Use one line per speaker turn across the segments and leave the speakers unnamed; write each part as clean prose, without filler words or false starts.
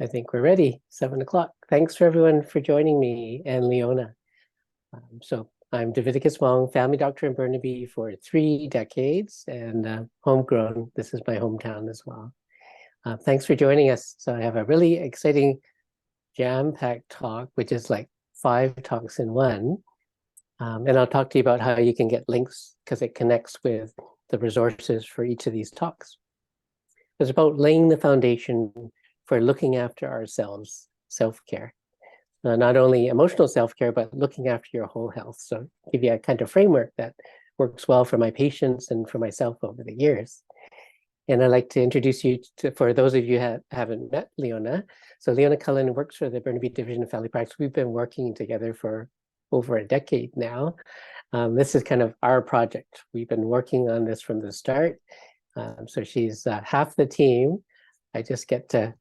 I think we're ready, 7 o'clock. Thanks for everyone for joining me and Leona. So I'm Davidicus Wong, family doctor in Burnaby for 3 decades and homegrown. This is my hometown as well. Thanks for joining us. So I have a really exciting jam-packed talk, which is like 5 talks in one. And I'll talk to you about how you can get links because it connects with the resources for each of these talks. It's about laying the foundation for looking after ourselves, self-care. Not only emotional self-care, but looking after your whole health. So give you a kind of framework that works well for my patients and for myself over the years. And I'd like to introduce you to, for those of you who haven't met Leona. So Leona Cullen works for the Burnaby Division of Family Practice. We've been working together for over a decade now. This is kind of our project. We've been working on this from the start. So she's half the team. I just get to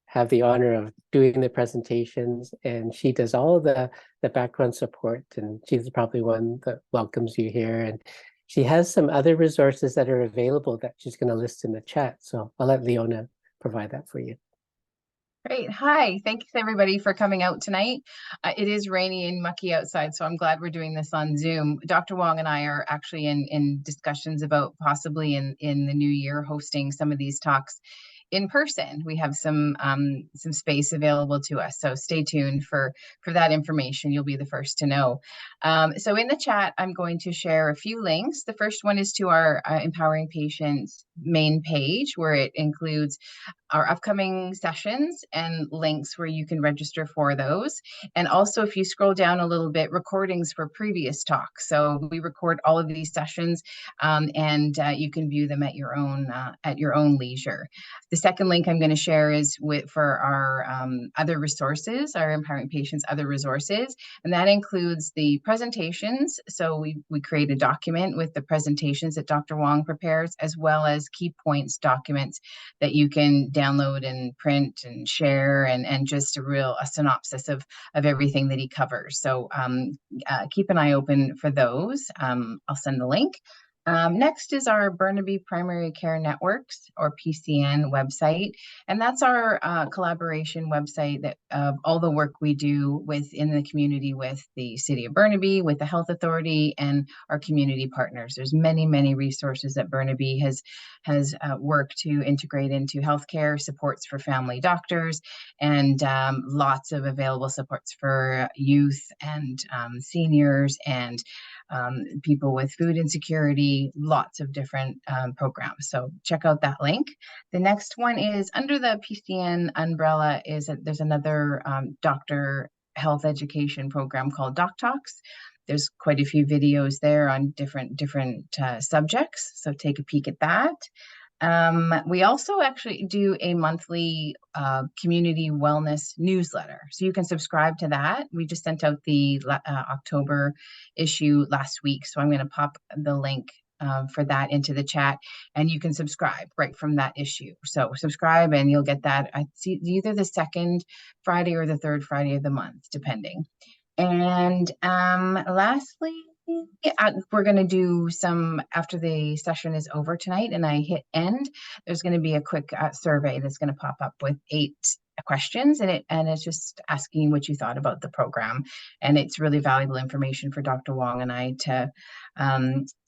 have the honor of doing the presentations, and she does all the background support, and she's probably one that welcomes you here. And she has some other resources that are available that she's going to list in the chat. So I'll let Leona provide that for you.
Great. Hi. Thanks everybody for coming out tonight. It is rainy and mucky outside, so I'm glad we're doing this on Zoom. Dr. Wong and I are actually in discussions about possibly in the new year hosting some of these talks in person. We have some space available to us, so stay tuned for that information. You'll be the first to know. So in the chat, I'm going to share a few links. The first one is to our Empowering Patients main page, where it includes our upcoming sessions and links where you can register for those. And also, if you scroll down a little bit, recordings for previous talks. So we record all of these sessions, and you can view them at your own leisure. The second link I'm going to share is for our other resources, our Empowering Patients other resources, and that includes the presentations. So we create a document with the presentations that Dr. Wong prepares, as well as key points documents that you can download and print and share, and just a synopsis of everything that he covers. So keep an eye open for those. I'll send the link. Next is our Burnaby Primary Care Networks, or PCN website, and that's our collaboration website that all the work we do within the community with the City of Burnaby, with the Health Authority, and our community partners. There's many resources that Burnaby has worked to integrate into healthcare, supports for family doctors, and lots of available supports for youth and seniors and people with food insecurity, lots of different programs. So check out that link. The next one is under the PCN umbrella there's another doctor health education program called Doc Talks. There's quite a few videos there on different subjects. So take a peek at that. We also actually do a monthly community wellness newsletter, so you can subscribe to that. We just sent out the October issue last week, so I'm going to pop the link for that into the chat, and you can subscribe right from that issue. So subscribe and you'll get that. I see either the second Friday or the third Friday of the month, depending. And lastly, we're going to do some, after the session is over tonight and I hit end, there's going to be a quick survey that's going to pop up with 8 questions, and it's just asking what you thought about the program. And it's really valuable information for Dr. Wong and I to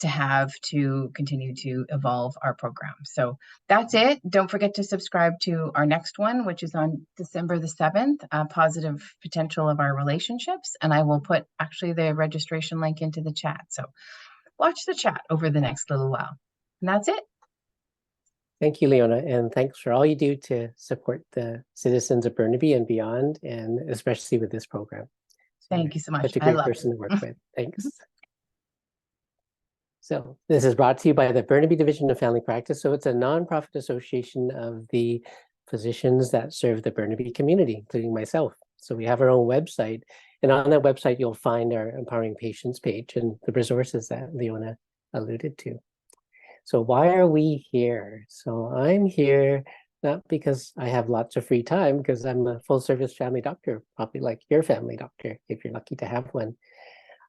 have to continue to evolve our program. So that's it. Don't forget to subscribe to our next one, which is on December the 7th, Positive Potential of Our Relationships. And I will put actually the registration link into the chat. So watch the chat over the next little while. And that's it.
Thank you, Leona, and thanks for all you do to support the citizens of Burnaby and beyond, and especially with this program. So
thank you so much.
Such a great person to work with. Thanks. So this is brought to you by the Burnaby Division of Family Practice. So it's a nonprofit association of the physicians that serve the Burnaby community, including myself. So we have our own website, and on that website, you'll find our Empowering Patients page and the resources that Leona alluded to. So why are we here? So I'm here not because I have lots of free time, because I'm a full-service family doctor, probably like your family doctor, if you're lucky to have one.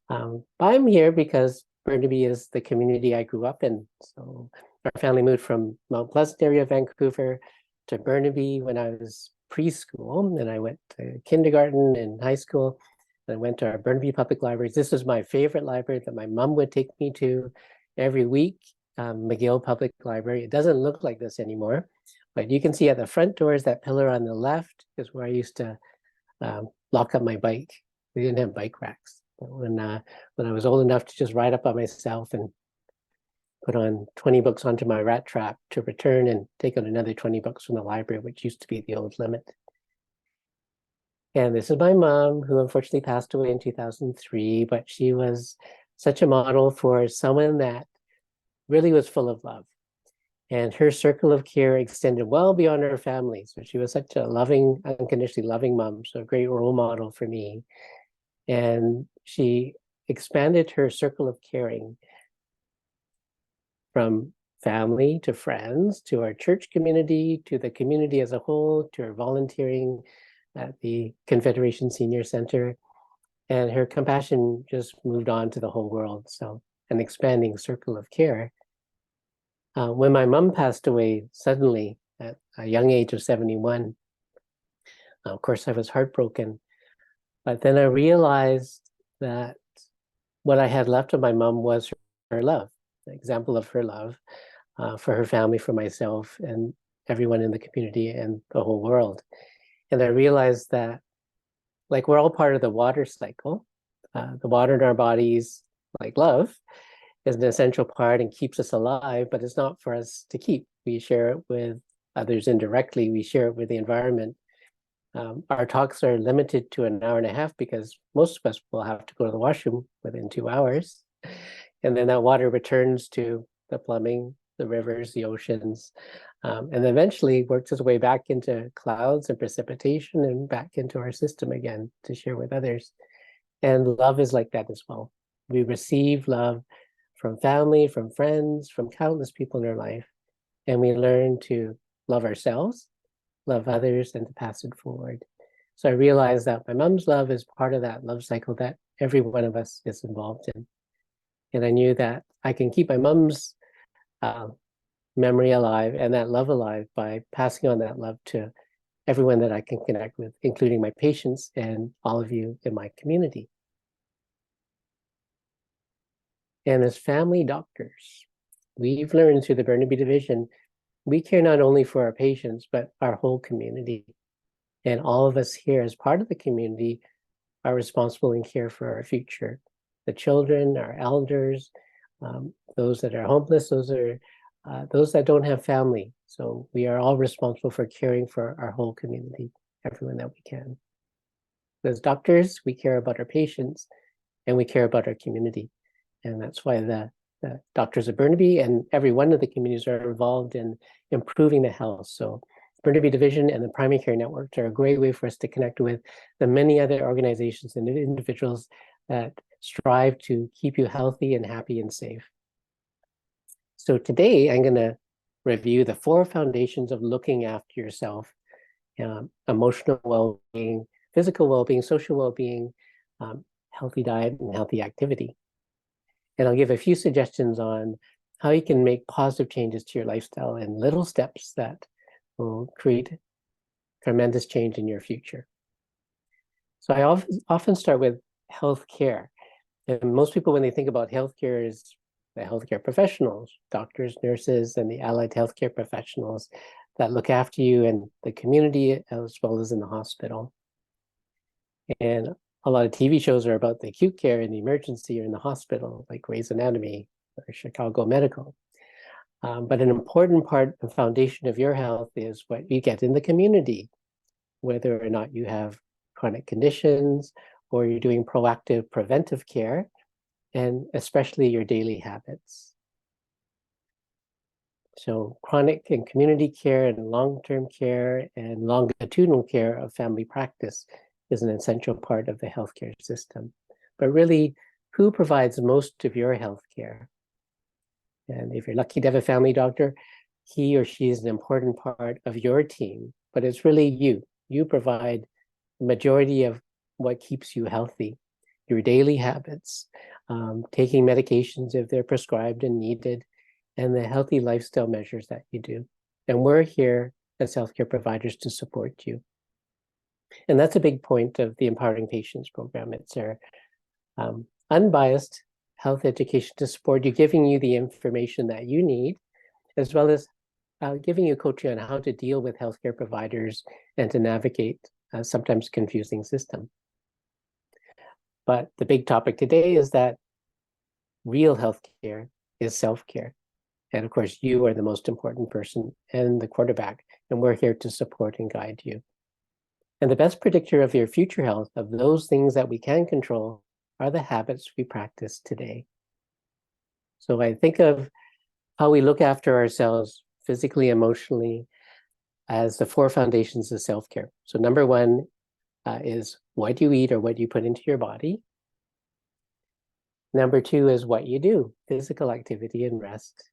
I'm here because Burnaby is the community I grew up in. So our family moved from Mount Pleasant area of Vancouver to Burnaby when I was preschool, and I went to kindergarten and high school. I went to our Burnaby Public Libraries. This was my favorite library that my mom would take me to every week, McGill Public Library. It doesn't look like this anymore, but you can see at the front doors, that pillar on the left is where I used to lock up my bike. We didn't have bike racks. But when I was old enough to just ride up by myself and put on 20 books onto my rat trap to return and take out another 20 books from the library, which used to be the old limit. And this is my mom, who unfortunately passed away in 2003, but she was such a model for someone that really was full of love. And her circle of care extended well beyond her family. So she was such a loving, unconditionally loving mom, so a great role model for me. And she expanded her circle of caring from family to friends, to our church community, to the community as a whole, to her volunteering at the Confederation Senior Center. And her compassion just moved on to the whole world. So an expanding circle of care. When my mom passed away suddenly at a young age of 71, of course I was heartbroken. But then I realized that what I had left of my mom was her love, the example of her love for her family, for myself, and everyone in the community and the whole world. And I realized that, like, we're all part of the water cycle. The water in our bodies, like love, is an essential part and keeps us alive, but it's not for us to keep. We share it with others indirectly. We share it with the environment. Our talks are limited to an hour and a half because most of us will have to go to the washroom within 2 hours. And then that water returns to the plumbing, the rivers, the oceans, and eventually works its way back into clouds and precipitation and back into our system again to share with others. And love is like that as well. We receive love from family, from friends, from countless people in our life, and we learn to love ourselves, love others, and to pass it forward. So I realized that my mom's love is part of that love cycle that every one of us is involved in. And I knew that I can keep my mom's memory alive and that love alive by passing on that love to everyone that I can connect with, including my patients and all of you in my community. And as family doctors, we've learned through the Burnaby Division, we care not only for our patients, but our whole community. And all of us here as part of the community are responsible and care for our future. The children, our elders, those that are homeless, those that don't have family. So we are all responsible for caring for our whole community, everyone that we can. As doctors, we care about our patients and we care about our community. And that's why the doctors of Burnaby and every one of the communities are involved in improving the health. So Burnaby Division and the Primary Care Networks are a great way for us to connect with the many other organizations and individuals that strive to keep you healthy and happy and safe. So today I'm going to review the 4 foundations of looking after yourself: emotional well-being, physical well-being, social well-being, healthy diet, and healthy activity. And I'll give a few suggestions on how you can make positive changes to your lifestyle and little steps that will create tremendous change in your future. So I often start with healthcare. And most people, when they think about healthcare, is the healthcare professionals, doctors, nurses, and the allied healthcare professionals that look after you in the community as well as in the hospital. And a lot of TV shows are about the acute care and the emergency or in the hospital, like Grey's Anatomy or Chicago Medical. But an important part and foundation of your health is what you get in the community, whether or not you have chronic conditions or you're doing proactive preventive care, and especially your daily habits. So chronic and community care and long-term care and longitudinal care of family practice is an essential part of the healthcare system. But really, who provides most of your healthcare? And if you're lucky to have a family doctor, he or she is an important part of your team, but it's really you. You provide the majority of what keeps you healthy, your daily habits, taking medications if they're prescribed and needed, and the healthy lifestyle measures that you do. And we're here as healthcare providers to support you And that's a big point of the Empowering Patients program. It's our unbiased health education to support you, giving you the information that you need, as well as giving you coaching on how to deal with healthcare providers and to navigate a sometimes confusing system. But the big topic today is that real healthcare is self-care. And of course, you are the most important person and the quarterback, and we're here to support and guide you. And the best predictor of your future health, of those things that we can control, are the habits we practice today. So I think of how we look after ourselves physically, emotionally, as the 4 foundations of self-care. So number 1 is what you eat or what you put into your body. Number 2 is what you do, physical activity and rest.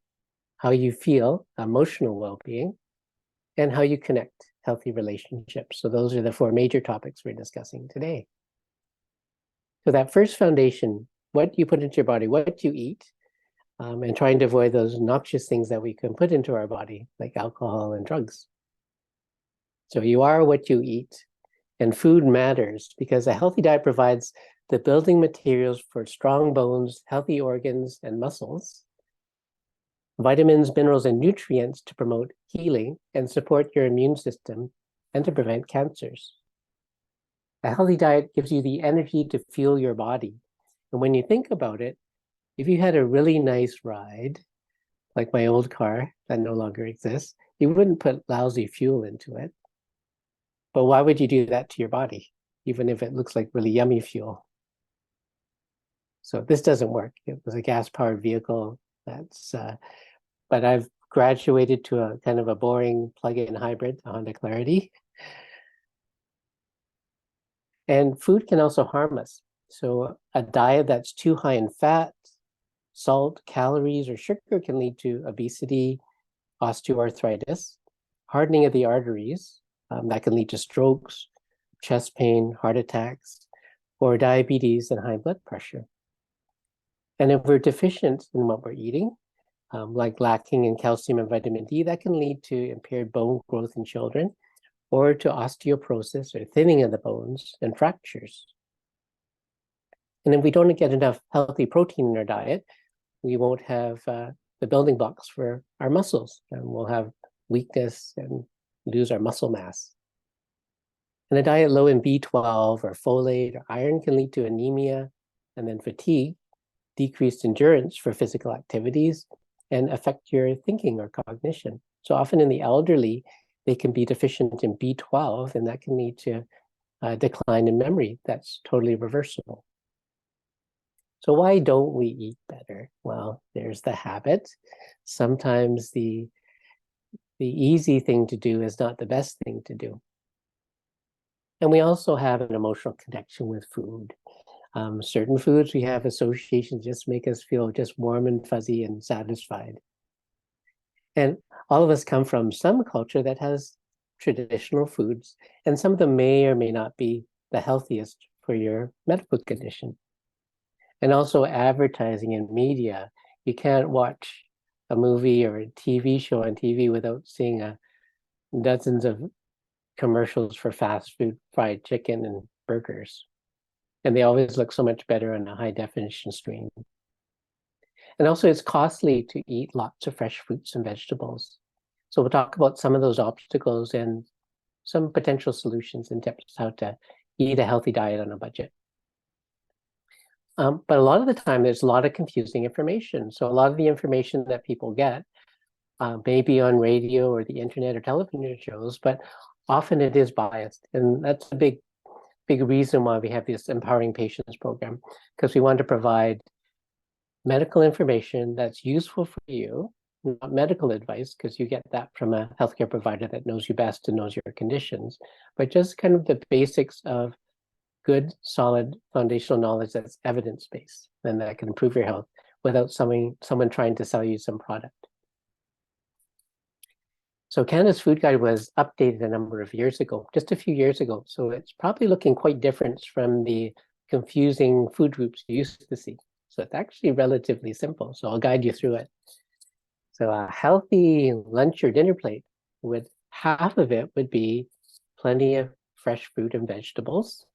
How you feel, emotional well-being, and how you connect, healthy relationships. So those are the 4 major topics we're discussing today. So that first foundation, what you put into your body, what you eat, and trying to avoid those noxious things that we can put into our body, like alcohol and drugs. So you are what you eat, and food matters because a healthy diet provides the building materials for strong bones, healthy organs, and muscles, vitamins, minerals, and nutrients to promote healing and support your immune system and to prevent cancers. A healthy diet gives you the energy to fuel your body. And when you think about it, if you had a really nice ride, like my old car that no longer exists, you wouldn't put lousy fuel into it. But why would you do that to your body, even if it looks like really yummy fuel? So this doesn't work. It was a gas-powered vehicle. But I've graduated to a kind of a boring plug-in hybrid, a Honda Clarity. And food can also harm us. So a diet that's too high in fat, salt, calories, or sugar can lead to obesity, osteoarthritis, hardening of the arteries, that can lead to strokes, chest pain, heart attacks, or diabetes and high blood pressure. And if we're deficient in what we're eating, like lacking in calcium and vitamin D, that can lead to impaired bone growth in children, or to osteoporosis or thinning of the bones and fractures. And if we don't get enough healthy protein in our diet, we won't have the building blocks for our muscles, and we'll have weakness and lose our muscle mass. And a diet low in B12 or folate or iron can lead to anemia and then fatigue, decreased endurance for physical activities, and affect your thinking or cognition. So often in the elderly, they can be deficient in B12, and that can lead to a decline in memory that's totally reversible. So why don't we eat better? Well, there's the habit. Sometimes the easy thing to do is not the best thing to do. And we also have an emotional connection with food. Certain foods, we have associations just make us feel just warm and fuzzy and satisfied. And all of us come from some culture that has traditional foods, and some of them may or may not be the healthiest for your medical condition. And also advertising and media. You can't watch a movie or a TV show on TV without seeing dozens of commercials for fast food, fried chicken, and burgers. And they always look so much better on a high definition screen. And also it's costly to eat lots of fresh fruits and vegetables. So we'll talk about some of those obstacles and some potential solutions and tips how to eat a healthy diet on a budget. But a lot of the time, there's a lot of confusing information. So a lot of the information that people get may be on radio or the internet or television shows, but often it is biased. And that's a big reason why we have this Empowering Patients program, because we want to provide medical information that's useful for you, not medical advice, because you get that from a healthcare provider that knows you best and knows your conditions, but just kind of the basics of good, solid, foundational knowledge that's evidence-based and that can improve your health without someone trying to sell you some product. So Canada's Food Guide was updated a number of years ago, just a few years ago. So it's probably looking quite different from the confusing food groups you used to see. So it's actually relatively simple. So I'll guide you through it. So a healthy lunch or dinner plate half of it would be plenty of fresh fruit and vegetables.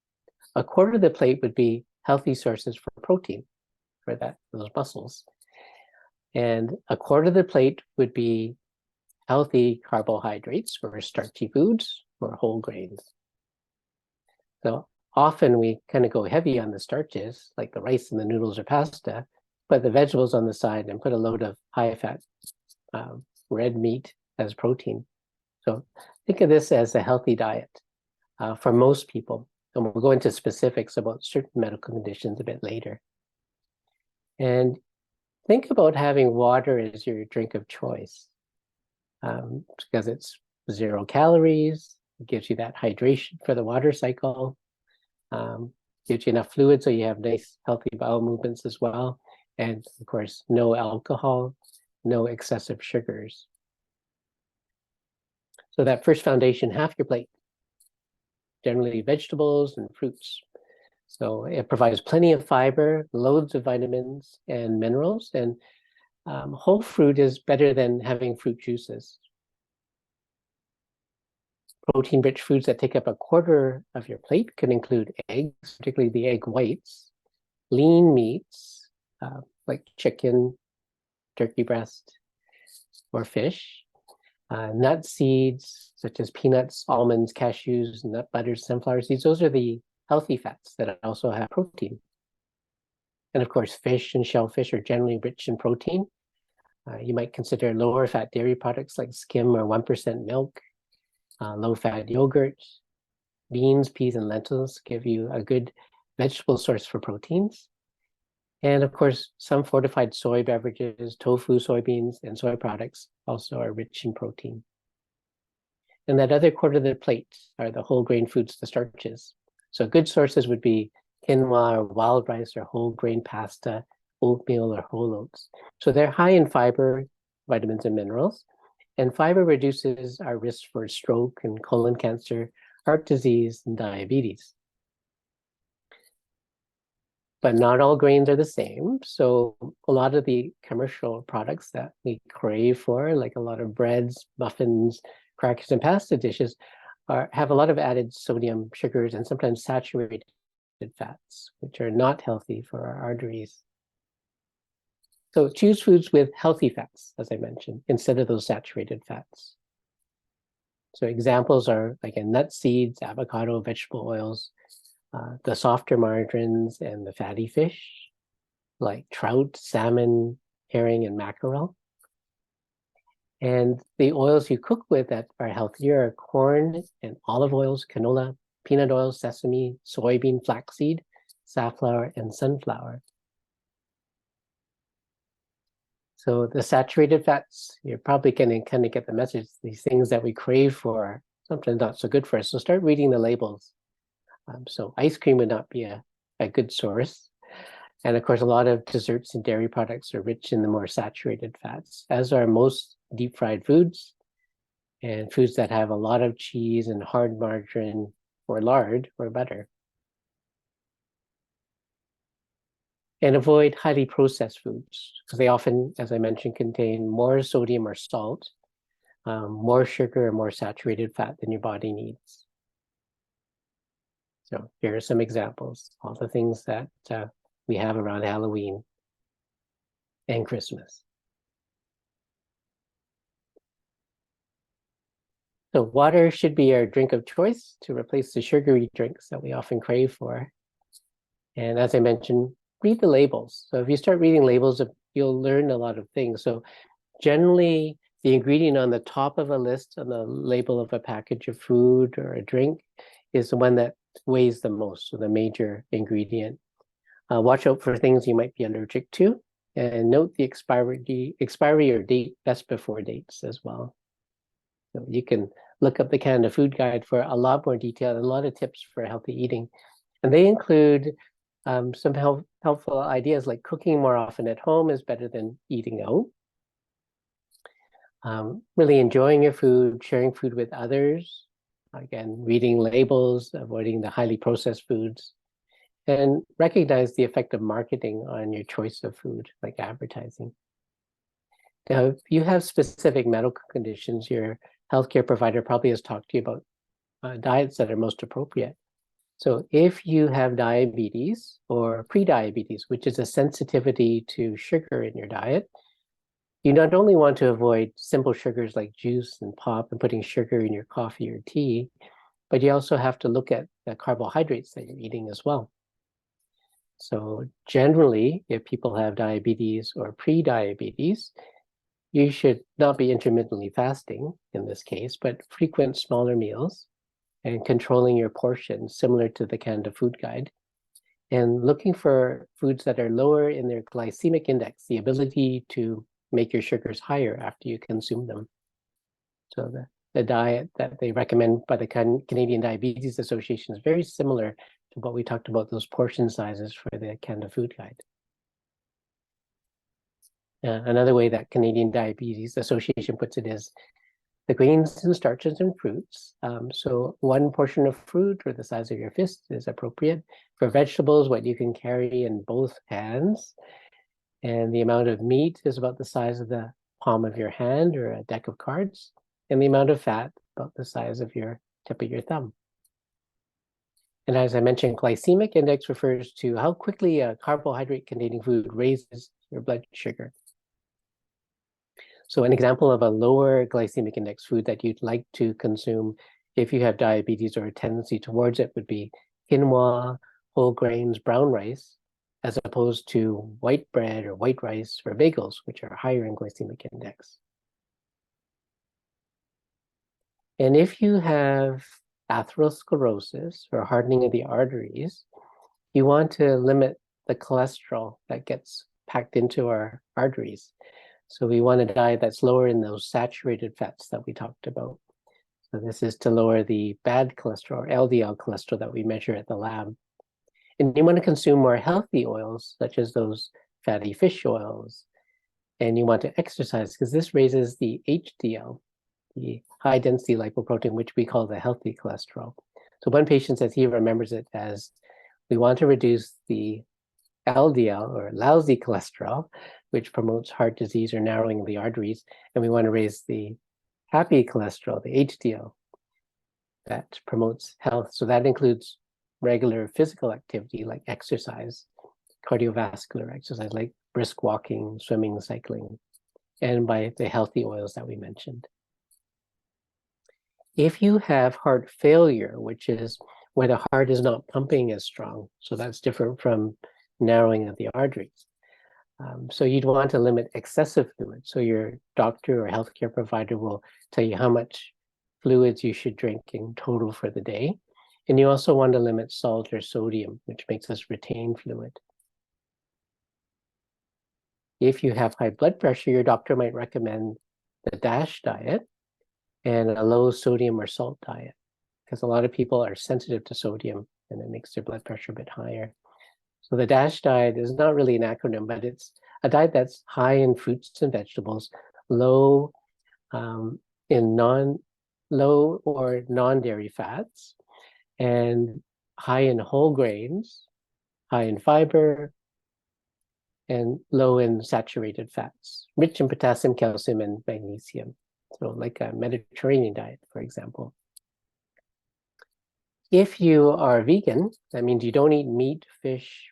A quarter of the plate would be healthy sources for protein for those muscles. And a quarter of the plate would be healthy carbohydrates or starchy foods or whole grains. So often we kind of go heavy on the starches, like the rice and the noodles or pasta, put the vegetables on the side and put a load of high-fat red meat as protein. So think of this as a healthy diet for most people. And we'll go into specifics about certain medical conditions a bit later. And think about having water as your drink of choice because it's 0 calories, it gives you that hydration for the water cycle, gives you enough fluid so you have nice, healthy bowel movements as well. And of course, no alcohol, no excessive sugars. So that first foundation, half your plate, generally vegetables and fruits. So it provides plenty of fiber, loads of vitamins and minerals, and whole fruit is better than having fruit juices. Protein-rich foods that take up a quarter of your plate can include eggs, particularly the egg whites, lean meats like chicken, turkey breast, or fish, nut seeds such as peanuts, almonds, cashews, nut butters, sunflower seeds. Those are the healthy fats that also have protein. And of course, fish and shellfish are generally rich in protein. You might consider lower fat dairy products like skim or 1% milk, low fat yogurt, beans, peas, and lentils give you a good vegetable source for proteins. And of course, some fortified soy beverages, tofu, soybeans, and soy products also are rich in protein. And that other quarter of the plate are the whole grain foods, the starches. So good sources would be quinoa or wild rice or whole grain pasta, oatmeal or whole oats. So they're high in fiber, vitamins, and minerals. And fiber reduces our risk for stroke and colon cancer, heart disease, and diabetes. But not all grains are the same. So a lot of the commercial products that we crave for, like a lot of breads, muffins, crackers, and pasta dishes, have a lot of added sodium, sugars, and sometimes saturated fats, which are not healthy for our arteries. So choose foods with healthy fats, as I mentioned, instead of those saturated fats. So examples are like nut seeds, avocado, vegetable oils, the softer margarines, and the fatty fish, like trout, salmon, herring, and mackerel. And the oils you cook with that are healthier are corn and olive oils, canola, peanut oil, sesame, soybean, flaxseed, safflower, and sunflower. So the saturated fats, you're probably going to kind of get the message, these things that we crave for, sometimes not so good for us. So start reading the labels. So ice cream would not be a good source. And of course, a lot of desserts and dairy products are rich in the more saturated fats, as are most deep fried foods and foods that have a lot of cheese and hard margarine or lard or butter. And avoid highly processed foods because they often, as I mentioned, contain more sodium or salt, more sugar, or more saturated fat than your body needs. So here are some examples, all the things that we have around Halloween and Christmas. So water should be our drink of choice to replace the sugary drinks that we often crave for. And as I mentioned, read the labels. So if you start reading labels, you'll learn a lot of things. So generally, the ingredient on the top of a list on the label of a package of food or a drink is the one that weighs the most, so the major ingredient. Watch out for things you might be allergic to, and note the expiry or date, best before dates as well. So you can look up the Canada Food Guide for a lot more detail and a lot of tips for healthy eating. And they include some helpful ideas like cooking more often at home is better than eating out. Really enjoying your food, sharing food with others. Again, reading labels, avoiding the highly processed foods, and recognize the effect of marketing on your choice of food, like advertising. Now, if you have specific medical conditions, your healthcare provider probably has talked to you about diets that are most appropriate. So if you have diabetes or pre-diabetes, which is a sensitivity to sugar in your diet, you not only want to avoid simple sugars like juice and pop and putting sugar in your coffee or tea, but you also have to look at the carbohydrates that you're eating as well. So generally, if people have diabetes or pre-diabetes, you should not be intermittently fasting in this case, but frequent smaller meals and controlling your portions similar to the Canada Food Guide, and looking for foods that are lower in their glycemic index, the ability to make your sugars higher after you consume them. So the diet that they recommend by the Canadian Diabetes Association is very similar to what we talked about, those portion sizes for the Canada Food Guide. Another way that Canadian Diabetes Association puts it is the grains and starches and fruits. So one portion of fruit or the size of your fist is appropriate. For vegetables, what you can carry in both hands. And the amount of meat is about the size of the palm of your hand or a deck of cards. And the amount of fat about the size of your tip of your thumb. And as I mentioned, glycemic index refers to how quickly a carbohydrate-containing food raises your blood sugar. So an example of a lower glycemic index food that you'd like to consume if you have diabetes or a tendency towards it would be quinoa, whole grains, brown rice, as opposed to white bread or white rice or bagels, which are higher in glycemic index. And if you have atherosclerosis or hardening of the arteries, you want to limit the cholesterol that gets packed into our arteries. So we want a diet that's lower in those saturated fats that we talked about. So this is to lower the bad cholesterol, or LDL cholesterol that we measure at the lab. And you want to consume more healthy oils, such as those fatty fish oils. And you want to exercise because this raises the HDL, the high density lipoprotein, which we call the healthy cholesterol. So one patient says he remembers it as, we want to reduce the LDL or lousy cholesterol, which promotes heart disease or narrowing of the arteries. And we want to raise the happy cholesterol, the HDL, that promotes health. So that includes regular physical activity like exercise, cardiovascular exercise like brisk walking, swimming, cycling, and by the healthy oils that we mentioned. If you have heart failure, which is where the heart is not pumping as strong, so that's different from narrowing of the arteries. So you'd want to limit excessive fluid. So your doctor or healthcare provider will tell you how much fluids you should drink in total for the day. And you also want to limit salt or sodium, which makes us retain fluid. If you have high blood pressure, your doctor might recommend the DASH diet and a low sodium or salt diet, because a lot of people are sensitive to sodium and it makes their blood pressure a bit higher. So the DASH diet is not really an acronym, but it's a diet that's high in fruits and vegetables, low or non-dairy fats, and high in whole grains, high in fiber, and low in saturated fats, rich in potassium, calcium, and magnesium. So like a Mediterranean diet, for example. If you are vegan, that means you don't eat meat, fish,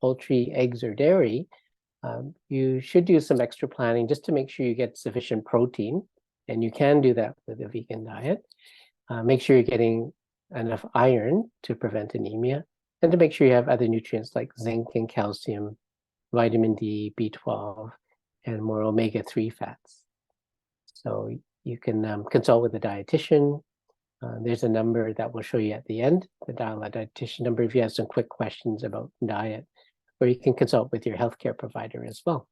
poultry, eggs, or dairy. You should do some extra planning just to make sure you get sufficient protein. And you can do that with a vegan diet. Make sure you're getting enough iron to prevent anemia, and to make sure you have other nutrients like zinc and calcium, vitamin D, B12, and more omega-3 fats. So you can consult with a dietitian. There's a number that we'll show you at the end, the Dial a Dietitian number, if you have some quick questions about diet, or you can consult with your healthcare provider as well.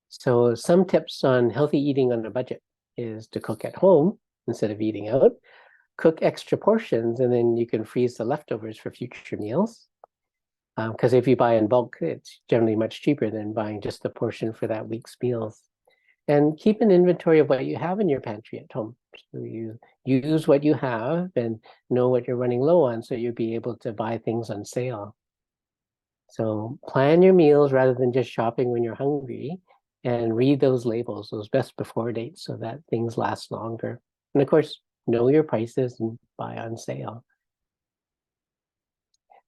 So some tips on healthy eating on a budget is to cook at home instead of eating out. Cook extra portions, and then you can freeze the leftovers for future meals. Because if you buy in bulk, it's generally much cheaper than buying just a portion for that week's meals. And keep an inventory of what you have in your pantry at home. So you use what you have and know what you're running low on, so you'll be able to buy things on sale. So plan your meals rather than just shopping when you're hungry, and read those labels, those best before dates, so that things last longer. And of course, know your prices and buy on sale.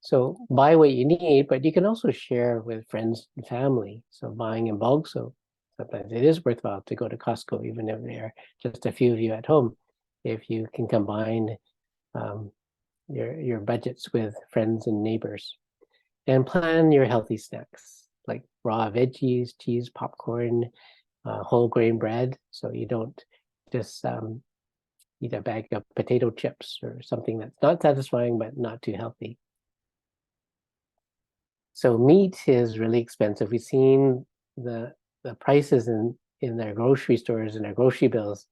So buy what you need, but you can also share with friends and family. So buying in bulk, so sometimes it is worthwhile to go to Costco, even if there are just a few of you at home. If you can combine your budgets with friends and neighbors, and plan your healthy snacks like raw veggies, cheese, popcorn, whole grain bread, so you don't just eat a bag of potato chips or something that's not satisfying but not too healthy. So meat is really expensive. We've seen the prices in their grocery stores and their grocery bills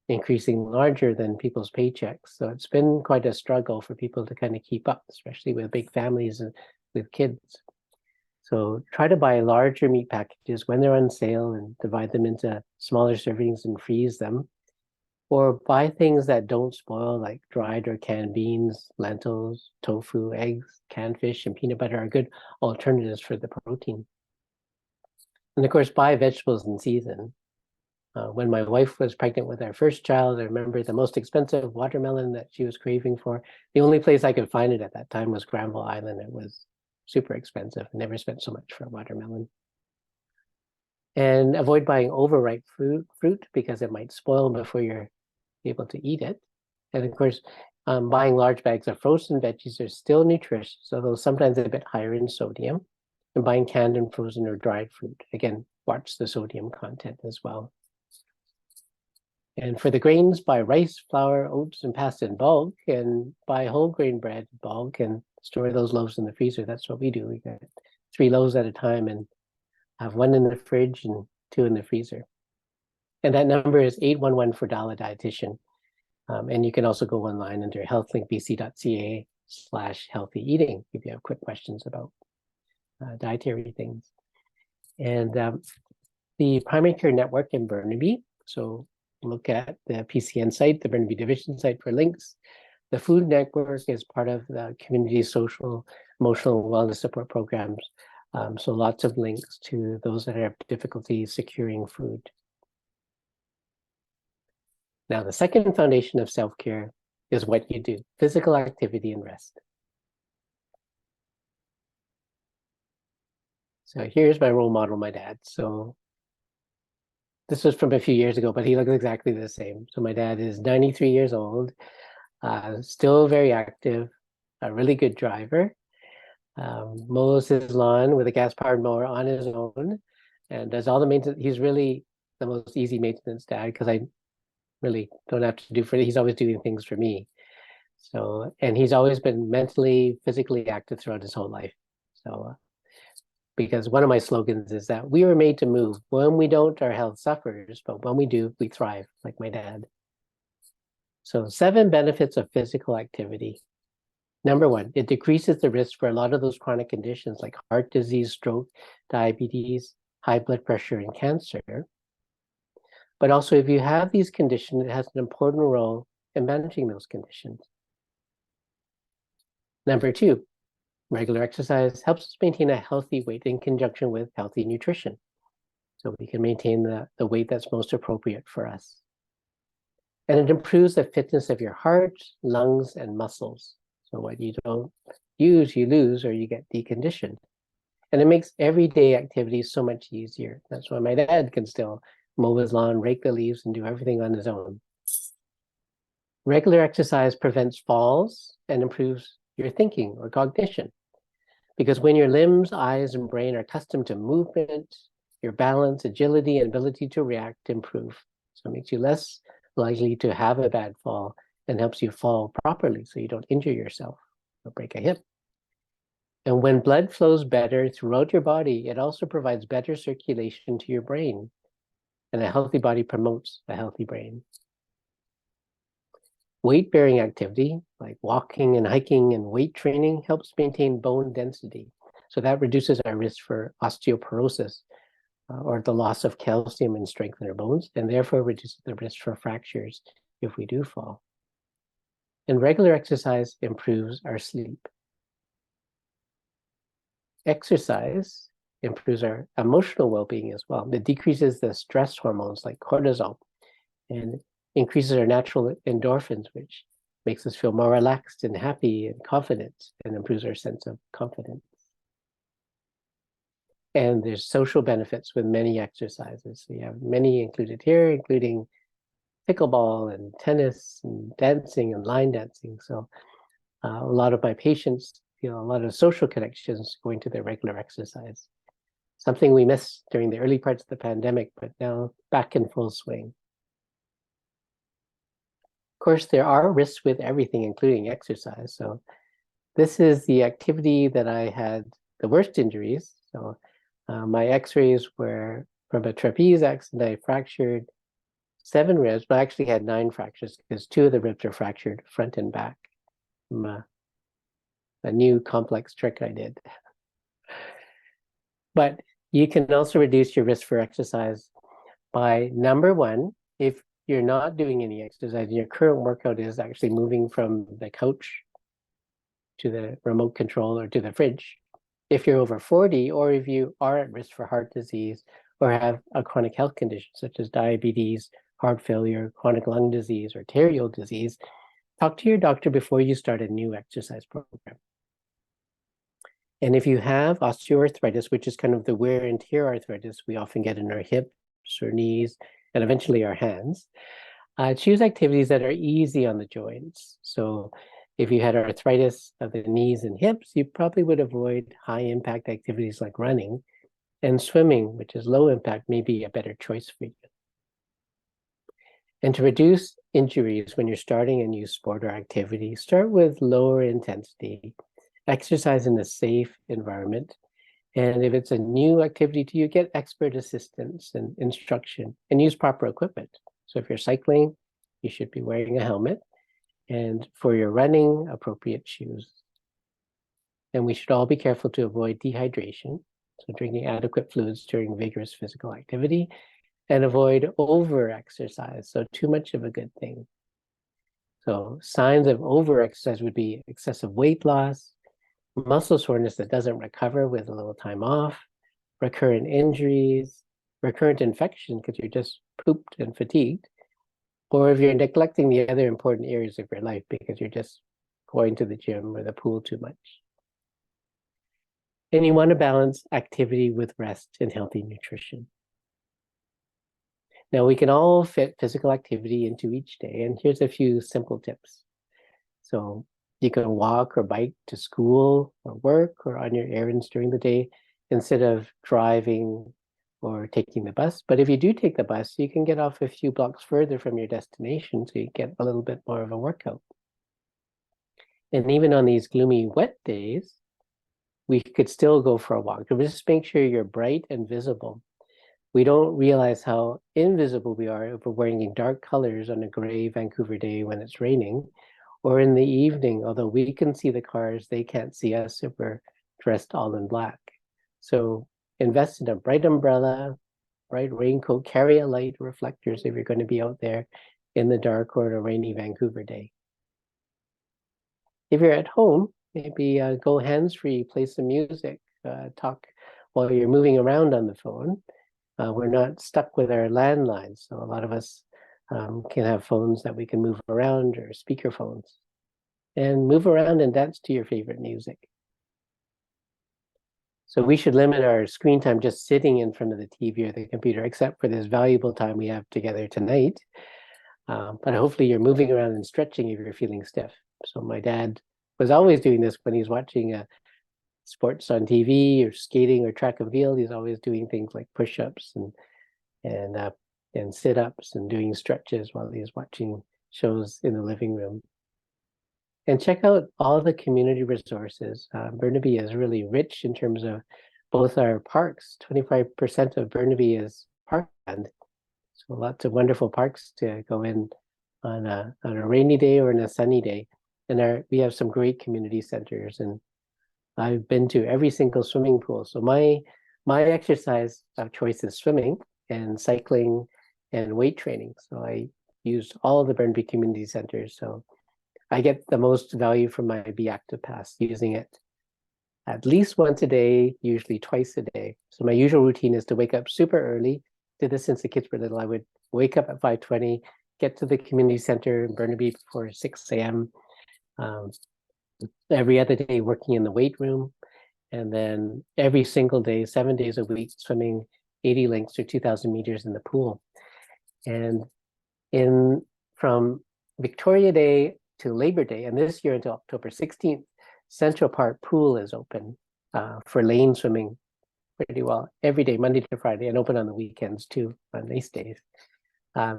increasing larger than people's paychecks. So it's been quite a struggle for people to kind of keep up, especially with big families and with kids. So try to buy larger meat packages when they're on sale and divide them into smaller servings and freeze them. Or buy things that don't spoil, like dried or canned beans, lentils, tofu, eggs, canned fish, and peanut butter are good alternatives for the protein. And of course, buy vegetables in season. When my wife was pregnant with our first child, I remember the most expensive watermelon that she was craving for. The only place I could find it at that time was Granville Island. It was super expensive. I never spent so much for a watermelon. And avoid buying overripe fruit because it might spoil before you're able to eat it. And of course, buying large bags of frozen veggies are still nutritious, although sometimes a bit higher in sodium. And buying canned and frozen or dried fruit, again, watch the sodium content as well. And for the grains, buy rice, flour, oats, and pasta in bulk, and buy whole grain bread in bulk and store those loaves in the freezer. That's what we do. We get 3 loaves at a time and have 1 in the fridge and 2 in the freezer. And that number is 811 for Dala Dietitian. And you can also go online under healthlinkbc.ca/healthy eating if you have quick questions about dietary things. And the Primary Care Network in Burnaby. So look at the PCN site, the Burnaby Division site for links. The Food Network is part of the community social, emotional wellness support programs. So lots of links to those that have difficulty securing food. Now, the second foundation of self-care is what you do, physical activity and rest. So here's my role model, my dad. So this was from a few years ago, but he looks exactly the same. So my dad is 93 years old, still very active, a really good driver, mows his lawn with a gas-powered mower on his own, and does all the maintenance. He's really the most easy maintenance dad because I really don't have to do for it. He's always doing things for me. So, and he's always been mentally, physically active throughout his whole life. So, because one of my slogans is that we were made to move. When we don't, our health suffers, but when we do, we thrive, like my dad. So 7 benefits of physical activity. Number 1, it decreases the risk for a lot of those chronic conditions like heart disease, stroke, diabetes, high blood pressure, and cancer. But also, if you have these conditions, it has an important role in managing those conditions. Number 2, regular exercise helps us maintain a healthy weight in conjunction with healthy nutrition. So we can maintain the weight that's most appropriate for us. And it improves the fitness of your heart, lungs, and muscles. So what you don't use, you lose, or you get deconditioned. And it makes everyday activities so much easier. That's why my dad can still mow his lawn, rake the leaves, and do everything on his own. Regular exercise prevents falls and improves your thinking or cognition. Because when your limbs, eyes, and brain are accustomed to movement, your balance, agility, and ability to react improve. So it makes you less likely to have a bad fall and helps you fall properly so you don't injure yourself or break a hip. And when blood flows better throughout your body, it also provides better circulation to your brain. And a healthy body promotes a healthy brain. Weight-bearing activity, like walking and hiking and weight training, helps maintain bone density. So that reduces our risk for osteoporosis or the loss of calcium and strength in our bones, and therefore reduces the risk for fractures if we do fall. And regular exercise improves our sleep. Exercise improves our emotional well-being as well. It decreases the stress hormones like cortisol, and increases our natural endorphins, which makes us feel more relaxed and happy and confident, and improves our sense of confidence. And there's social benefits with many exercises. We have many included here, including pickleball and tennis and dancing and line dancing. So a lot of my patients feel a lot of social connections going to their regular exercise. Something we missed during the early parts of the pandemic, but now back in full swing. Of course, there are risks with everything, including exercise. So this is the activity that I had the worst injuries. So my x-rays were from a trapeze accident. I fractured 7 ribs, but I actually had 9 fractures because 2 of the ribs are fractured front and back from a new complex trick I did. But you can also reduce your risk for exercise by, number one, if you're not doing any exercise, your current workout is actually moving from the couch to the remote control or to the fridge. If you're over 40, or if you are at risk for heart disease or have a chronic health condition such as diabetes, heart failure, chronic lung disease, or arterial disease, talk to your doctor before you start a new exercise program. And if you have osteoarthritis, which is kind of the wear and tear arthritis we often get in our hips or knees, and eventually our hands, choose activities that are easy on the joints. So if you had arthritis of the knees and hips, you probably would avoid high impact activities like running, and swimming, which is low impact, may be a better choice for you. And to reduce injuries when you're starting a new sport or activity, start with lower intensity, exercise in a safe environment. And if it's a new activity to you, get expert assistance and instruction and use proper equipment. So if you're cycling, you should be wearing a helmet. And for your running, appropriate shoes. And we should all be careful to avoid dehydration, so drinking adequate fluids during vigorous physical activity, and avoid over-exercise, so too much of a good thing. So signs of over-exercise would be excessive weight loss, muscle soreness that doesn't recover with a little time off, recurrent injuries, recurrent infection because you're just pooped and fatigued, or if you're neglecting the other important areas of your life because you're just going to the gym or the pool too much. And you want to balance activity with rest and healthy nutrition. Now, we can all fit physical activity into each day, and here's a few simple tips. So you can walk or bike to school or work or on your errands during the day instead of driving or taking the bus. But if you do take the bus, you can get off a few blocks further from your destination, so you get a little bit more of a workout. And even on these gloomy, wet days, we could still go for a walk. So just make sure you're bright and visible. We don't realize how invisible we are if we're wearing dark colors on a gray Vancouver day when it's raining, or in the evening, although we can see the cars, they can't see us if we're dressed all in black. So invest in a bright umbrella, bright raincoat, carry a light, reflectors if you're going to be out there in the dark or on a rainy Vancouver day. If you're at home, maybe go hands-free, play some music, talk while you're moving around on the phone. We're not stuck with our landlines, so a lot of us can have phones that we can move around, or speaker phones, and move around and dance to your favorite music. So we should limit our screen time just sitting in front of the TV or the computer, except for this valuable time we have together tonight. But hopefully you're moving around and stretching if you're feeling stiff. So my dad was always doing this when he's watching sports on TV or skating or track and field. He's always doing things like push-ups and sit-ups and doing stretches while he's watching shows in the living room. And check out all the community resources. Burnaby is really rich in terms of both our parks. 25% of Burnaby is parkland. So lots of wonderful parks to go in on a rainy day or on a sunny day. And we have some great community centers, and I've been to every single swimming pool. So my exercise of choice is swimming and cycling and weight training. So I used all the Burnaby community centers. So I get the most value from my Be Active Pass, using it at least once a day, usually twice a day. So my usual routine is to wake up super early. Did this since the kids were little. I would wake up at 5:20, get to the community center in Burnaby before 6 a.m. Every other day working in the weight room, and then every single day, 7 days a week, swimming 80 lengths or 2,000 meters in the pool. And from Victoria Day to Labor Day, and this year until October 16th, Central Park Pool is open for lane swimming pretty well every day, Monday to Friday, and open on the weekends too, on nice days.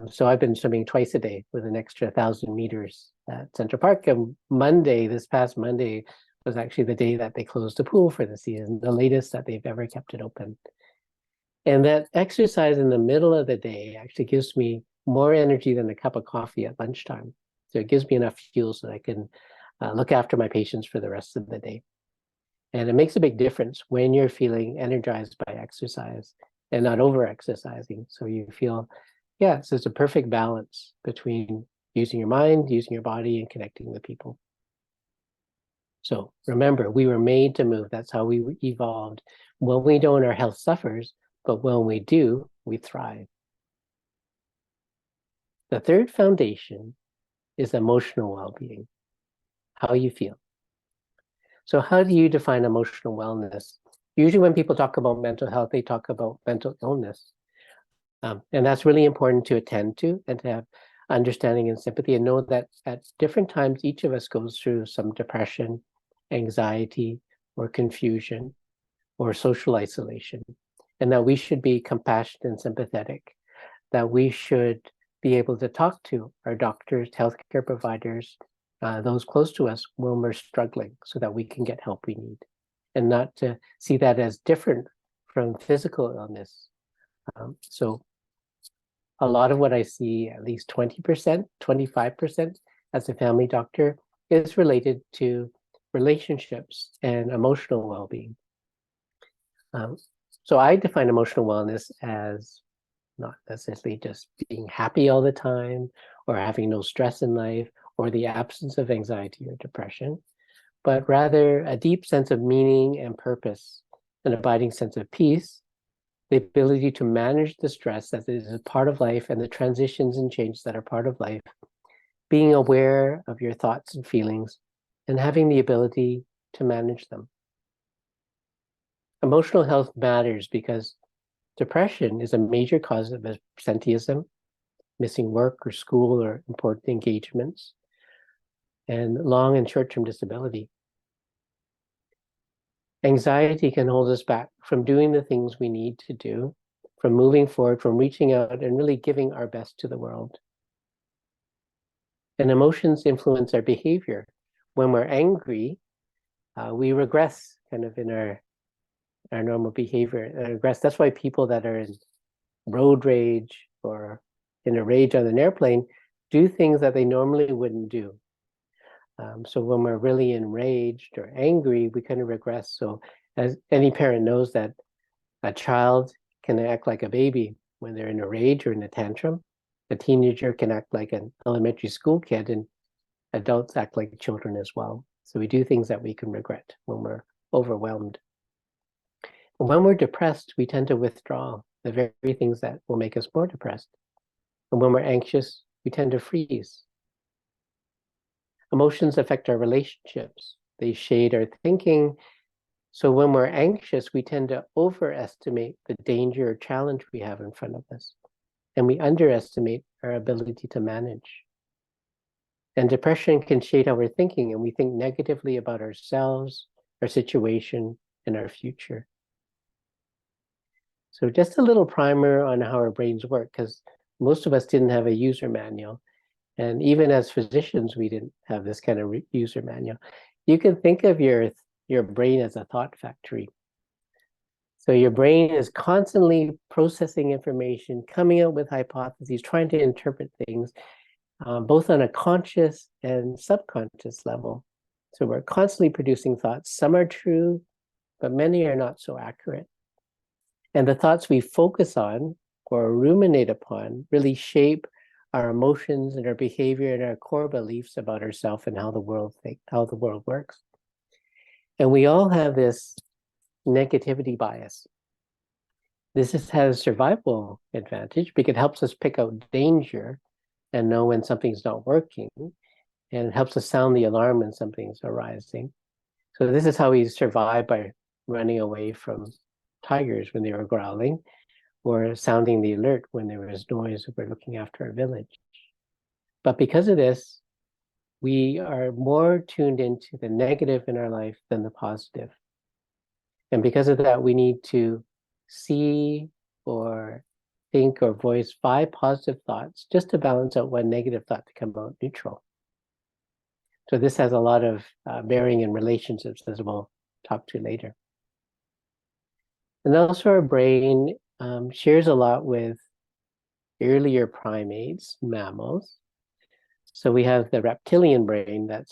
So I've been swimming twice a day with an extra 1,000 meters at Central Park. And this past Monday, was actually the day that they closed the pool for the season, the latest that they've ever kept it open. And that exercise in the middle of the day actually gives me more energy than a cup of coffee at lunchtime. So it gives me enough fuel so that I can look after my patients for the rest of the day. And it makes a big difference when you're feeling energized by exercise and not over-exercising. So you feel, yeah, so it's a perfect balance between using your mind, using your body, and connecting with people. So remember, we were made to move. That's how we evolved. When we don't, our health suffers, but when we do, we thrive. The third foundation is emotional well-being, how you feel. So how do you define emotional wellness? Usually when people talk about mental health, they talk about mental illness. And that's really important to attend to and to have understanding and sympathy, and know that at different times, each of us goes through some depression, anxiety, or confusion, or social isolation, and that we should be compassionate and sympathetic, that we should be able to talk to our doctors, healthcare providers, those close to us when we're struggling, so that we can get help we need, and not to see that as different from physical illness. So a lot of what I see, at least 20%, 25% as a family doctor, is related to relationships and emotional well-being. So I define emotional wellness as not necessarily just being happy all the time, or having no stress in life, or the absence of anxiety or depression, but rather a deep sense of meaning and purpose, an abiding sense of peace, the ability to manage the stress that is a part of life and the transitions and changes that are part of life, being aware of your thoughts and feelings, and having the ability to manage them. Emotional health matters because depression is a major cause of absenteeism, missing work or school or important engagements, and long and short-term disability. Anxiety can hold us back from doing the things we need to do, from moving forward, from reaching out and really giving our best to the world. And emotions influence our behavior. When we're angry, we regress kind of in our normal behavior. Regress. That's why people that are in road rage or in a rage on an airplane do things that they normally wouldn't do. So when we're really enraged or angry, we kind of regress. So as any parent knows, that a child can act like a baby when they're in a rage or in a tantrum. A teenager can act like an elementary school kid, and adults act like children as well. So we do things that we can regret when we're overwhelmed. And when we're depressed, we tend to withdraw the very things that will make us more depressed. And when we're anxious, we tend to freeze. Emotions affect our relationships. They shade our thinking. So when we're anxious, we tend to overestimate the danger or challenge we have in front of us, and we underestimate our ability to manage. And depression can shade our thinking, and we think negatively about ourselves, our situation, and our future. So just a little primer on how our brains work, because most of us didn't have a user manual. And even as physicians, we didn't have this kind of user manual. You can think of your brain as a thought factory. So your brain is constantly processing information, coming up with hypotheses, trying to interpret things, both on a conscious and subconscious level. So we're constantly producing thoughts. Some are true, but many are not so accurate. And the thoughts we focus on or ruminate upon really shape our emotions and our behavior and our core beliefs about ourselves and how the world works. And we all have this negativity bias. This has a survival advantage because it helps us pick out danger and know when something's not working, and it helps us sound the alarm when something's arising. So this is how we survive, by running away from tigers when they were growling, or sounding the alert when there was noise if we're looking after our village. But because of this, we are more tuned into the negative in our life than the positive. And because of that, we need to see or think or voice 5 positive thoughts just to balance out one negative thought to come out neutral. So this has a lot of bearing in relationships, as we'll talk to later. And also our brain shares a lot with earlier primates, mammals. So we have the reptilian brain that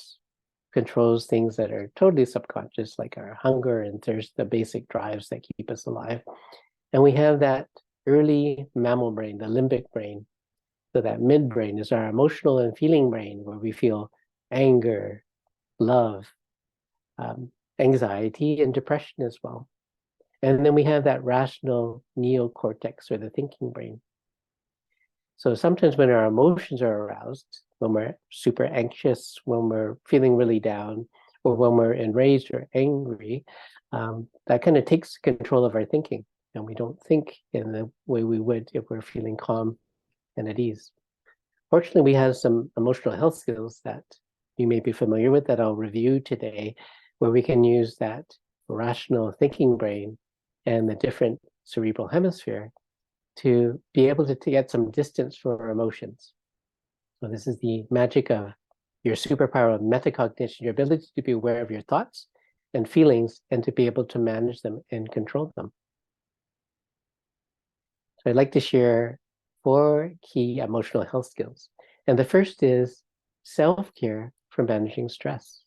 controls things that are totally subconscious, like our hunger and thirst, the basic drives that keep us alive. And we have that early mammal brain, the limbic brain. So that midbrain is our emotional and feeling brain, where we feel anger, love, anxiety, and depression as well. And then we have that rational neocortex, or the thinking brain. So sometimes when our emotions are aroused, when we're super anxious, when we're feeling really down, or when we're enraged or angry, that kind of takes control of our thinking, and we don't think in the way we would if we're feeling calm and at ease. Fortunately, we have some emotional health skills that you may be familiar with that I'll review today, where we can use that rational thinking brain and the different cerebral hemisphere to be able to get some distance from our emotions. So this is the magic of your superpower of metacognition, your ability to be aware of your thoughts and feelings and to be able to manage them and control them. So I'd like to share 4 key emotional health skills. And the first is self-care for managing stress.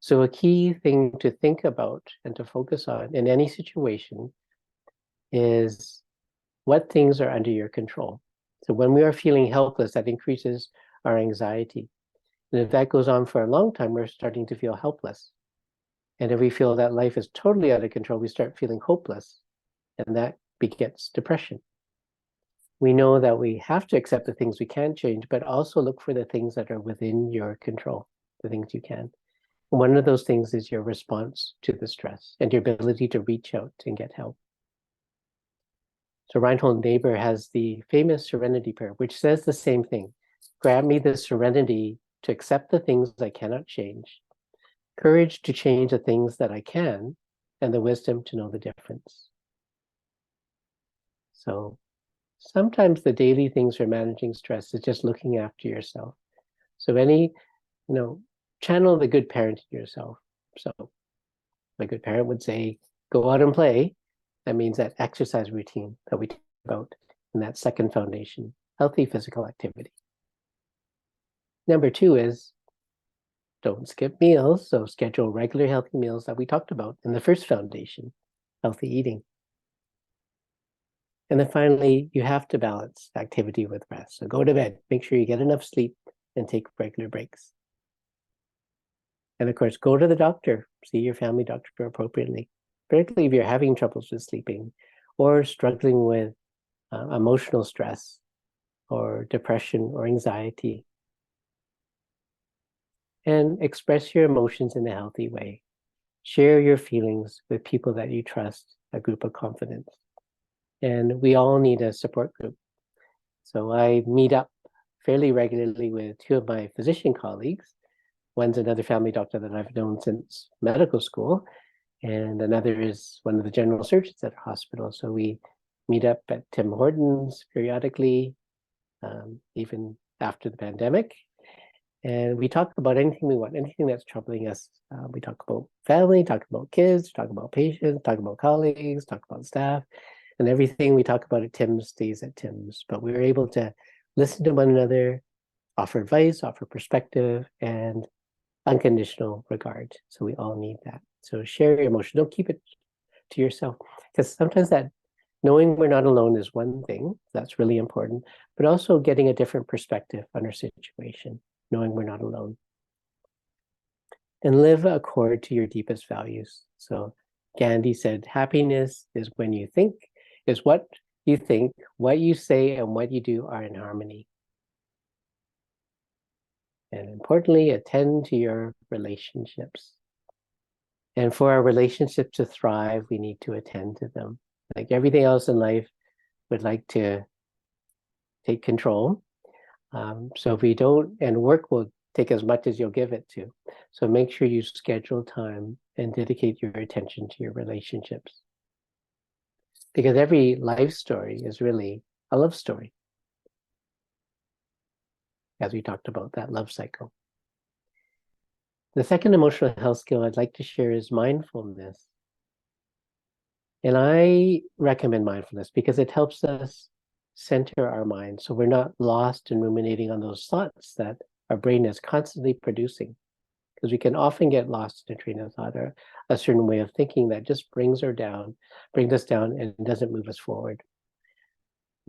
So a key thing to think about and to focus on in any situation is what things are under your control. So when we are feeling helpless, that increases our anxiety. And if that goes on for a long time, we're starting to feel helpless. And if we feel that life is totally out of control, we start feeling hopeless, and that begets depression. We know that we have to accept the things we can't change, but also look for the things that are within your control, the things you can. And one of those things is your response to the stress and your ability to reach out and get help. So Reinhold Niebuhr has the famous Serenity Prayer, which says the same thing. Grant me the serenity to accept the things I cannot change, courage to change the things that I can, and the wisdom to know the difference. So sometimes the daily things for managing stress is just looking after yourself. So channel the good parent in yourself. So a good parent would say, go out and play. That means that exercise routine that we talked about in that second foundation, healthy physical activity. Number 2 is don't skip meals. So schedule regular healthy meals that we talked about in the first foundation, healthy eating. And then finally, you have to balance activity with rest. So go to bed, make sure you get enough sleep, and take regular breaks. And of course, go to the doctor, see your family doctor appropriately, particularly if you're having troubles with sleeping or struggling with emotional stress or depression or anxiety. And express your emotions in a healthy way. Share your feelings with people that you trust, a group of confidence. And we all need a support group. So I meet up fairly regularly with 2 of my physician colleagues. One's another family doctor that I've known since medical school, and another is one of the general surgeons at a hospital. So we meet up at Tim Hortons periodically, even after the pandemic. And we talk about anything we want, anything that's troubling us. We talk about family, talk about kids, talk about patients, talk about colleagues, talk about staff, and everything we talk about at Tim's stays at Tim's. But we were able to listen to one another, offer advice, offer perspective, and unconditional regard. So we all need that. So share your emotion. Don't keep it to yourself, because sometimes that knowing we're not alone is one thing. That's really important, but also getting a different perspective on our situation, knowing we're not alone. And live accord to your deepest values. So Gandhi said, happiness is when you think, is what you think, what you say, and what you do are in harmony. And importantly, attend to your relationships. And for our relationships to thrive, we need to attend to them. Like everything else in life, would like to take control. So if we don't, and work will take as much as you'll give it to. So make sure you schedule time and dedicate your attention to your relationships. Because every life story is really a love story. As we talked about that love cycle. The second emotional health skill I'd like to share is mindfulness. And I recommend mindfulness because it helps us center our mind so we're not lost and ruminating on those thoughts that our brain is constantly producing. Because we can often get lost in a train of thought or a certain way of thinking that just brings us down and doesn't move us forward.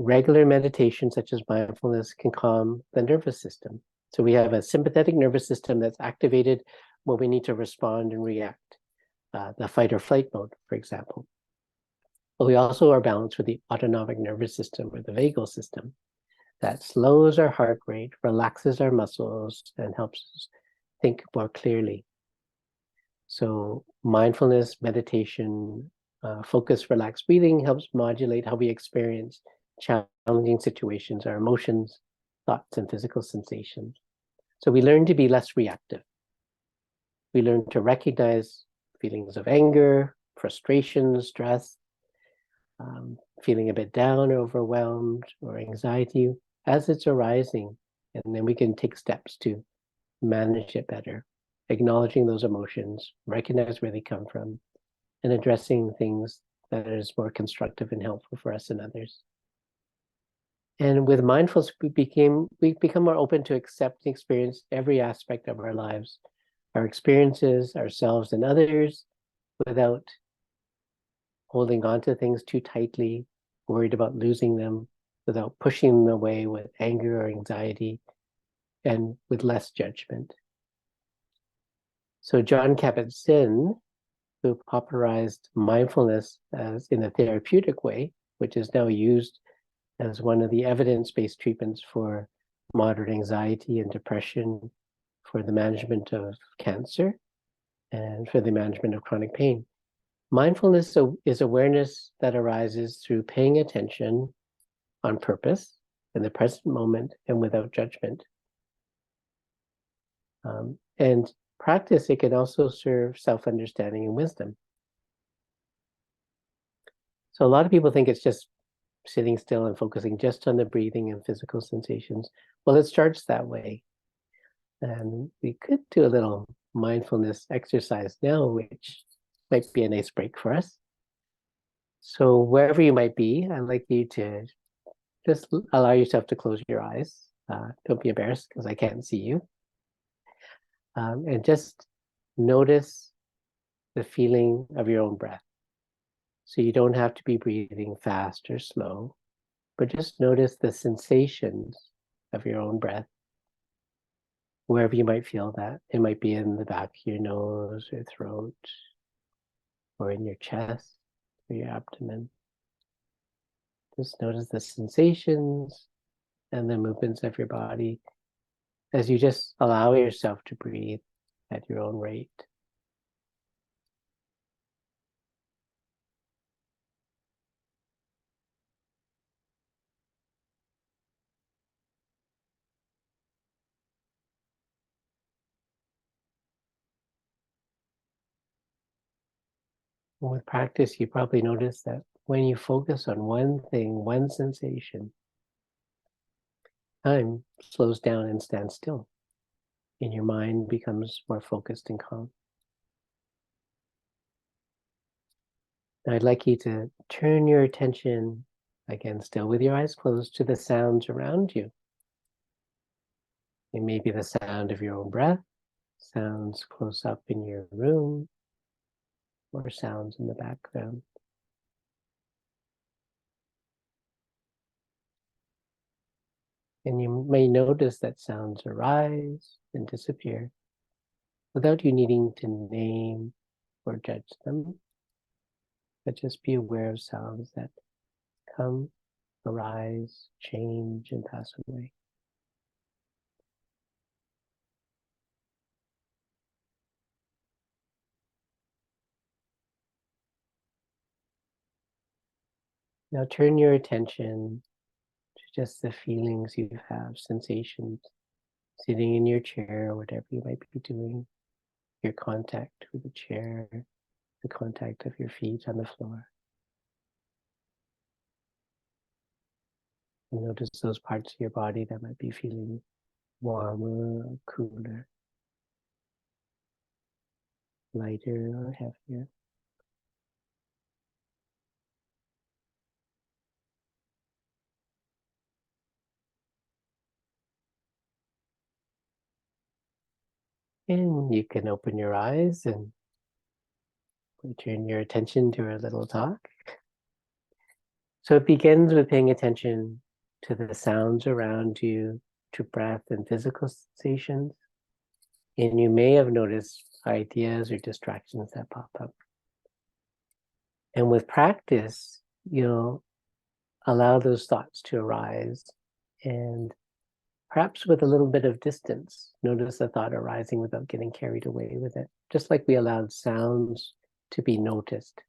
Regular meditation, such as mindfulness, can calm the nervous system. So we have a sympathetic nervous system that's activated when we need to respond and react, the fight or flight mode, for example. But we also are balanced with the autonomic nervous system or the vagal system that slows our heart rate, relaxes our muscles, and helps us think more clearly. So mindfulness, meditation, focus, relaxed breathing helps modulate how we experience challenging situations, our emotions, thoughts, and physical sensations. So we learn to be less reactive. We learn to recognize feelings of anger, frustration, stress, feeling a bit down, or overwhelmed, or anxiety as it's arising. And then we can take steps to manage it better, acknowledging those emotions, recognize where they come from, and addressing things that is more constructive and helpful for us and others. And with mindfulness, we become more open to accept and experience every aspect of our lives, our experiences, ourselves, and others, without holding on to things too tightly, worried about losing them, without pushing them away with anger or anxiety, and with less judgment. So Jon Kabat-Zinn, who popularized mindfulness as in a therapeutic way, which is now used as one of the evidence-based treatments for moderate anxiety and depression, for the management of cancer, and for the management of chronic pain. Mindfulness is awareness that arises through paying attention on purpose in the present moment and without judgment. And practice, it can also serve self-understanding and wisdom. So a lot of people think it's just sitting still and focusing just on the breathing and physical sensations. Well, it starts that way. And we could do a little mindfulness exercise now, which might be a nice break for us. So wherever you might be, I'd like you to just allow yourself to close your eyes. Don't be embarrassed because I can't see you. And just notice the feeling of your own breath. So you don't have to be breathing fast or slow, but just notice the sensations of your own breath, wherever you might feel that. It might be in the back of your nose or throat, or in your chest or your abdomen. Just notice the sensations and the movements of your body as you just allow yourself to breathe at your own rate. With practice, you probably notice that when you focus on one thing, one sensation, time slows down and stands still, and your mind becomes more focused and calm. Now, I'd like you to turn your attention, again, still with your eyes closed, to the sounds around you. It may be the sound of your own breath, sounds close up in your room, or sounds in the background. And you may notice that sounds arise and disappear without you needing to name or judge them, but just be aware of sounds that come, arise, change, and pass away. Now turn your attention to just the feelings you have, sensations, sitting in your chair, whatever you might be doing, your contact with the chair, the contact of your feet on the floor. And notice those parts of your body that might be feeling warmer or cooler, lighter or heavier. And you can open your eyes and turn your attention to our little talk. So it begins with paying attention to the sounds around you, to breath and physical sensations. And you may have noticed ideas or distractions that pop up. And with practice, you'll allow those thoughts to arise, and perhaps with a little bit of distance, notice the thought arising without getting carried away with it. Just like we allowed sounds to be noticed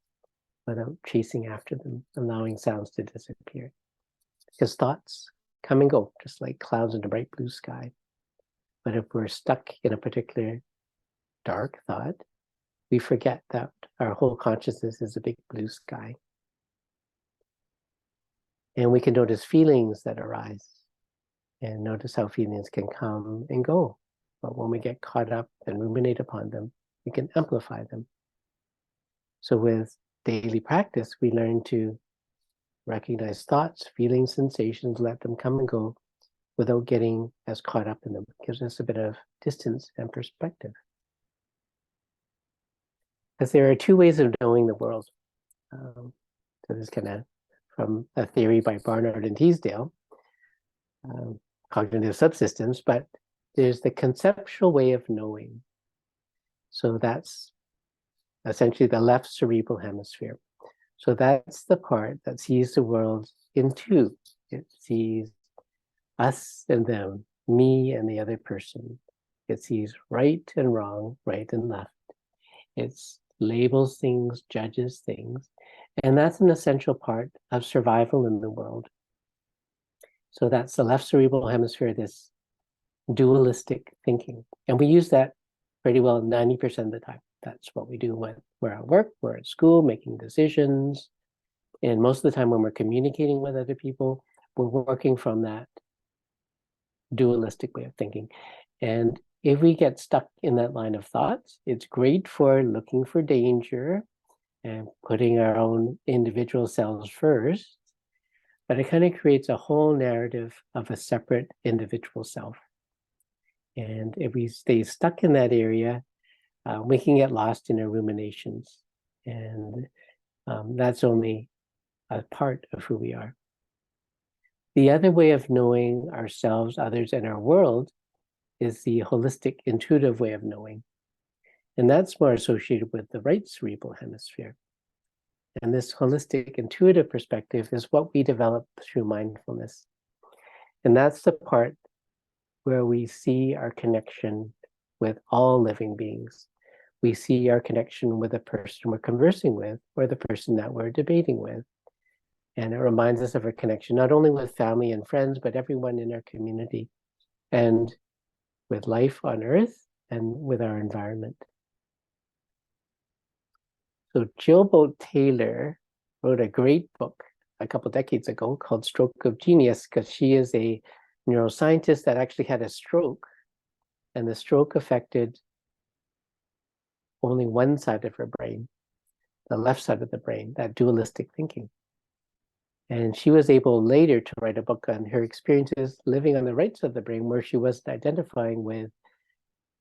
without chasing after them, allowing sounds to disappear. Because thoughts come and go, just like clouds in a bright blue sky. But if we're stuck in a particular dark thought, we forget that our whole consciousness is a big blue sky. And we can notice feelings that arise and notice how feelings can come and go. But when we get caught up and ruminate upon them, we can amplify them. So with daily practice, we learn to recognize thoughts, feelings, sensations, let them come and go without getting as caught up in them. It gives us a bit of distance and perspective. Because there are two ways of knowing the world. So this kind of from a theory by Barnard and Teasdale, cognitive subsystems, but there's the conceptual way of knowing. So that's essentially the left cerebral hemisphere. So that's the part that sees the world in two. It sees us and them, me and the other person. It sees right and wrong, right and left. It labels things, judges things, and that's an essential part of survival in the world. So that's the left cerebral hemisphere, this dualistic thinking. And we use that pretty well 90% of the time. That's what we do when we're at work, we're at school, making decisions. And most of the time when we're communicating with other people, we're working from that dualistic way of thinking. And if we get stuck in that line of thoughts, it's great for looking for danger and putting our own individual selves first, but it kind of creates a whole narrative of a separate individual self. And if we stay stuck in that area, we can get lost in our ruminations. And that's only a part of who we are. The other way of knowing ourselves, others, and our world is the holistic, intuitive way of knowing. And that's more associated with the right cerebral hemisphere. And this holistic, intuitive perspective is what we develop through mindfulness. And that's the part where we see our connection with all living beings. We see our connection with the person we're conversing with or the person that we're debating with. And it reminds us of our connection, not only with family and friends, but everyone in our community and with life on Earth and with our environment. So Jill Bolte Taylor wrote a great book a couple decades ago called Stroke of Genius, because she is a neuroscientist that actually had a stroke, and the stroke affected only one side of her brain, the left side of the brain, that dualistic thinking. And she was able later to write a book on her experiences living on the right side of the brain, where she wasn't identifying with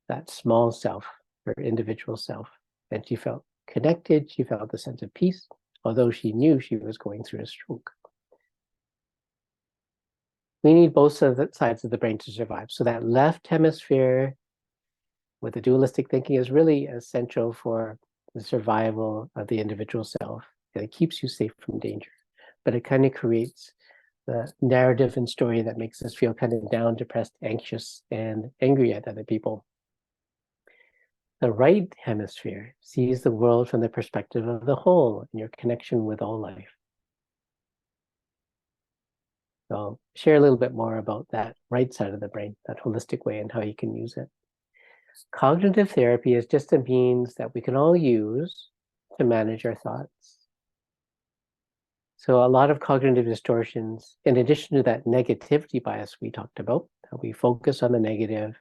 that small self, her individual self. And she felt connected, she felt a sense of peace, although she knew she was going through a stroke. We need both sides of the brain to survive. So that left hemisphere with the dualistic thinking is really essential for the survival of the individual self. And it keeps you safe from danger. But it kind of creates the narrative and story that makes us feel kind of down, depressed, anxious, and angry at other people. The right hemisphere sees the world from the perspective of the whole and your connection with all life. So I'll share a little bit more about that right side of the brain, that holistic way, and how you can use it. Cognitive therapy is just a means that we can all use to manage our thoughts. So a lot of cognitive distortions, in addition to that negativity bias we talked about, how we focus on the negative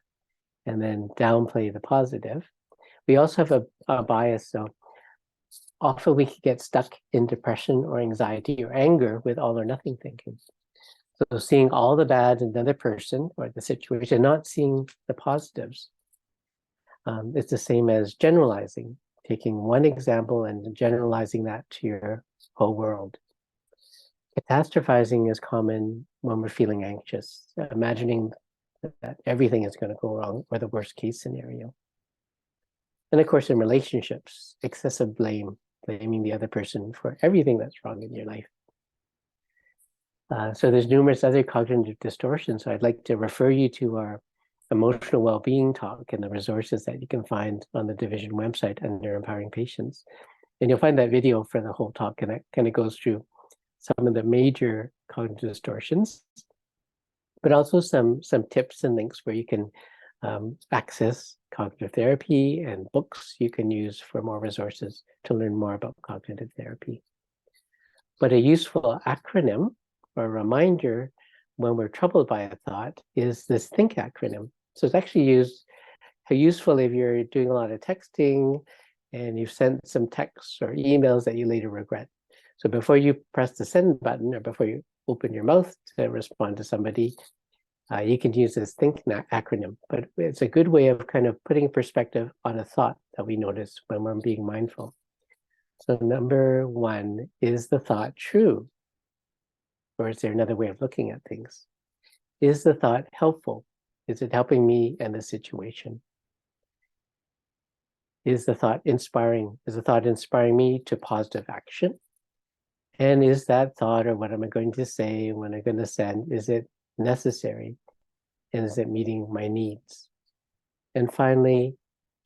and then downplay the positive, we also have a bias. So often we can get stuck in depression or anxiety or anger with all or nothing thinking. So seeing all the bad in another person or the situation, not seeing the positives. It's the same as generalizing, taking one example and generalizing that to your whole world. Catastrophizing is common when we're feeling anxious, imagining that everything is going to go wrong or the worst case scenario. And of course, in relationships, excessive blame, blaming the other person for everything that's wrong in your life. So there's numerous other cognitive distortions. So I'd like to refer you to our emotional well-being talk and the resources that you can find on the division website under Empowering Patients. And you'll find that video for the whole talk, and that kind of goes through some of the major cognitive distortions, but also some tips and links where you can access cognitive therapy and books you can use for more resources to learn more about cognitive therapy. But a useful acronym or a reminder when we're troubled by a thought is this THINK acronym. So it's actually useful if you're doing a lot of texting and you've sent some texts or emails that you later regret. So before you press the send button or before you open your mouth to respond to somebody, you can use this THINK acronym. But it's a good way of kind of putting perspective on a thought that we notice when we're being mindful. So number one, is the thought true? Or is there another way of looking at things? Is the thought helpful? Is it helping me and the situation? Is the thought inspiring? Is the thought inspiring me to positive action? And is that thought, or what am I going to say, when I'm going to send, is it necessary? And is it meeting my needs? And finally,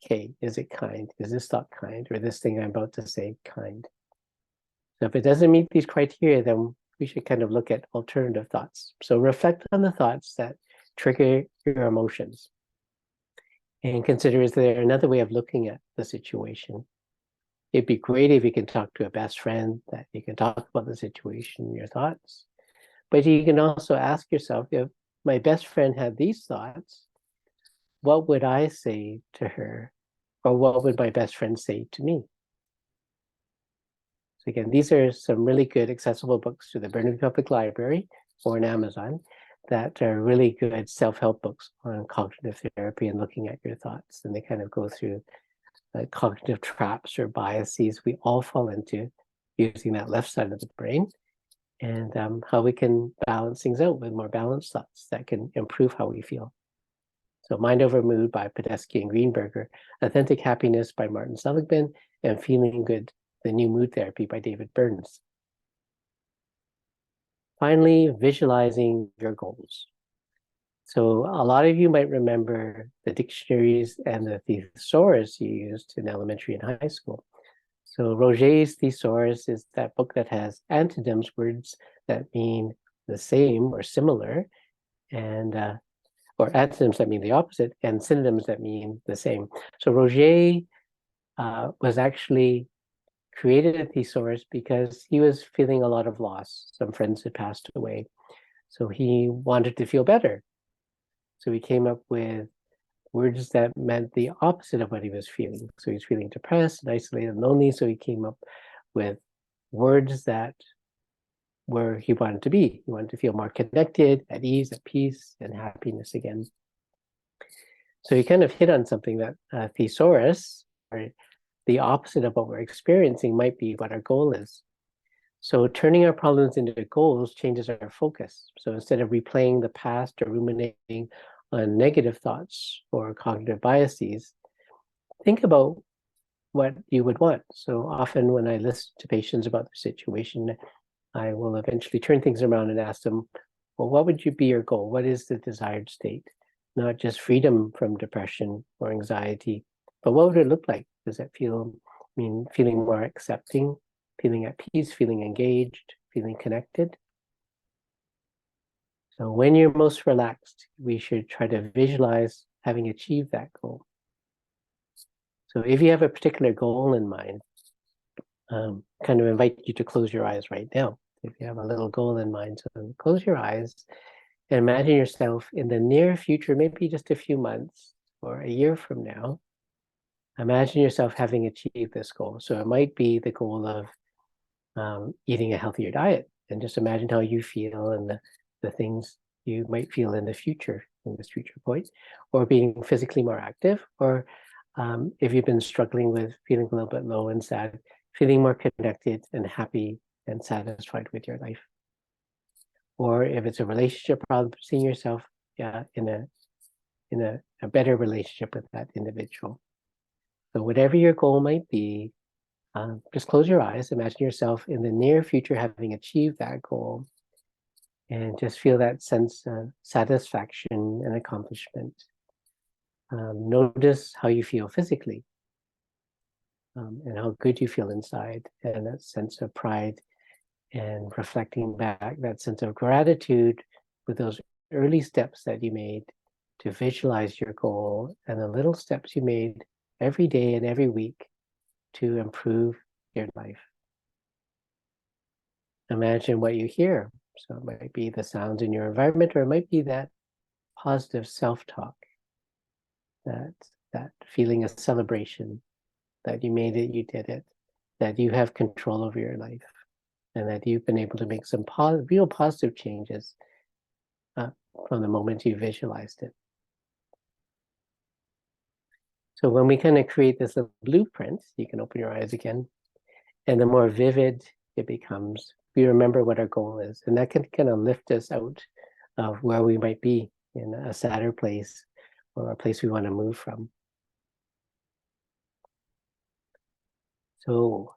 okay, is it kind? Is this thought kind? Or this thing I'm about to say kind? So if it doesn't meet these criteria, then we should kind of look at alternative thoughts. So reflect on the thoughts that trigger your emotions and consider, is there another way of looking at the situation? It'd be great if you can talk to a best friend, that you can talk about the situation, your thoughts. But you can also ask yourself, if my best friend had these thoughts, what would I say to her? Or what would my best friend say to me? So again, these are some really good accessible books through the Burnaby Public Library or on Amazon that are really good self-help books on cognitive therapy and looking at your thoughts. And they kind of go through cognitive traps or biases we all fall into using that left side of the brain, and how we can balance things out with more balanced thoughts that can improve how we feel. So Mind Over Mood by Podesky and Greenberger, Authentic Happiness by Martin Seligman, and Feeling Good, the New Mood Therapy by David Burns. Finally, visualizing your goals. So a lot of you might remember the dictionaries and the thesaurus you used in elementary and high school. So Roget's thesaurus is that book that has antonyms, words that mean the same or similar, and or antonyms that mean the opposite, and synonyms that mean the same. So Roget was actually created a thesaurus because he was feeling a lot of loss. Some friends had passed away. So he wanted to feel better. So he came up with words that meant the opposite of what he was feeling. So he was feeling depressed and isolated and lonely. So he came up with words that where he wanted to be. He wanted to feel more connected, at ease, at peace, and happiness again. So he kind of hit on something that thesaurus, or the opposite of what we're experiencing, might be what our goal is. So turning our problems into goals changes our focus. So instead of replaying the past or ruminating on negative thoughts or cognitive biases, think about what you would want. So often when I listen to patients about their situation, I will eventually turn things around and ask them, well, what would you be your goal? What is the desired state? Not just freedom from depression or anxiety, but what would it look like? Does it feel, feeling more accepting, feeling at peace, feeling engaged, feeling connected? So when you're most relaxed, we should try to visualize having achieved that goal. So if you have a particular goal in mind, kind of invite you to close your eyes right now. If you have a little goal in mind, so close your eyes and imagine yourself in the near future, maybe just a few months or a year from now. Imagine yourself having achieved this goal. So it might be the goal of eating a healthier diet, and just imagine how you feel and the things you might feel in the future, in this future point, or being physically more active, or if you've been struggling with feeling a little bit low and sad, feeling more connected and happy and satisfied with your life. Or if it's a relationship problem, seeing yourself in a better relationship with that individual. So whatever your goal might be, just close your eyes, imagine yourself in the near future having achieved that goal, and just feel that sense of satisfaction and accomplishment. Notice how you feel physically, and how good you feel inside, and that sense of pride, and reflecting back that sense of gratitude with those early steps that you made to visualize your goal, and the little steps you made every day and every week to improve your life. Imagine what you hear. So it might be the sounds in your environment, or it might be that positive self-talk, that feeling of celebration, that you made it, you did it, that you have control over your life, and that you've been able to make some real positive changes from the moment you visualized it. So when we kind of create this little blueprint, you can open your eyes again, and the more vivid it becomes, we remember what our goal is, and that can kind of lift us out of where we might be in a sadder place or a place we want to move from. So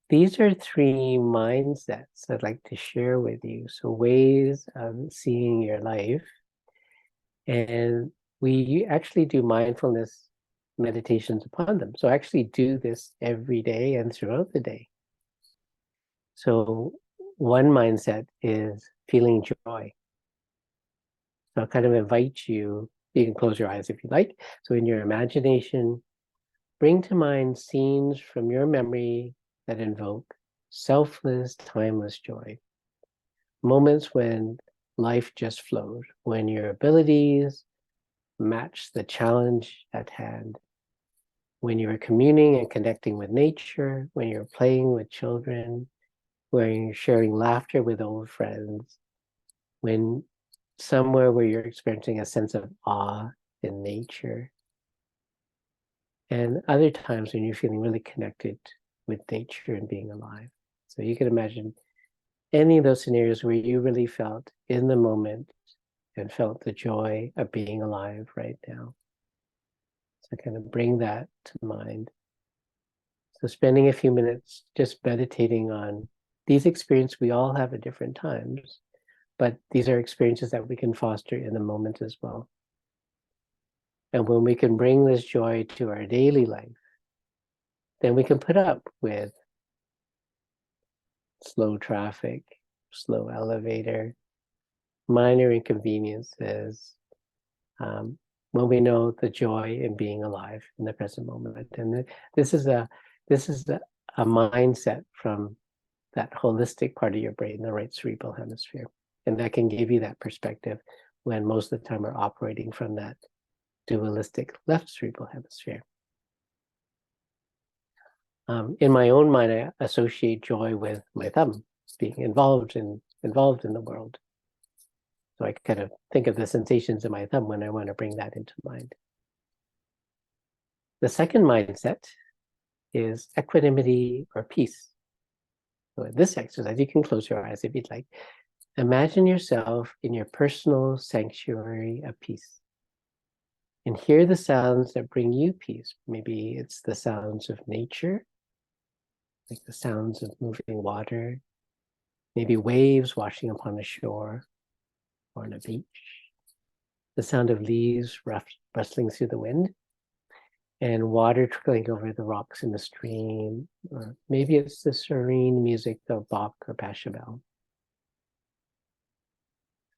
these are 3 mindsets I'd like to share with you. So ways of seeing your life. And we actually do mindfulness meditations upon them. So I actually do this every day and throughout the day. So one mindset is feeling joy. So I'll kind of invite you, you can close your eyes if you like. So in your imagination, bring to mind scenes from your memory that invoke selfless, timeless joy. Moments when life just flowed, when your abilities match the challenge at hand, when you were communing and connecting with nature, when you're playing with children, when you're sharing laughter with old friends, when somewhere where you're experiencing a sense of awe in nature, and other times when you're feeling really connected with nature and being alive. So you can imagine any of those scenarios where you really felt in the moment and felt the joy of being alive right now. So kind of bring that to mind. So spending a few minutes just meditating on these experiences we all have at different times, but these are experiences that we can foster in the moment as well. And when we can bring this joy to our daily life, then we can put up with slow traffic, slow elevator, minor inconveniences, when we know the joy in being alive in the present moment. And this is a mindset from that holistic part of your brain, the right cerebral hemisphere. And that can give you that perspective when most of the time we're operating from that dualistic left cerebral hemisphere. In my own mind, I associate joy with my thumb, being involved in the world. So I kind of think of the sensations in my thumb when I want to bring that into mind. The second mindset is equanimity or peace. So in this exercise, you can close your eyes if you'd like. Imagine yourself in your personal sanctuary of peace, and hear the sounds that bring you peace. Maybe it's the sounds of nature, like the sounds of moving water, maybe waves washing upon the shore or on a beach, the sound of leaves rustling through the wind, and water trickling over the rocks in the stream, or maybe it's the serene music of Bach or Pachelbel.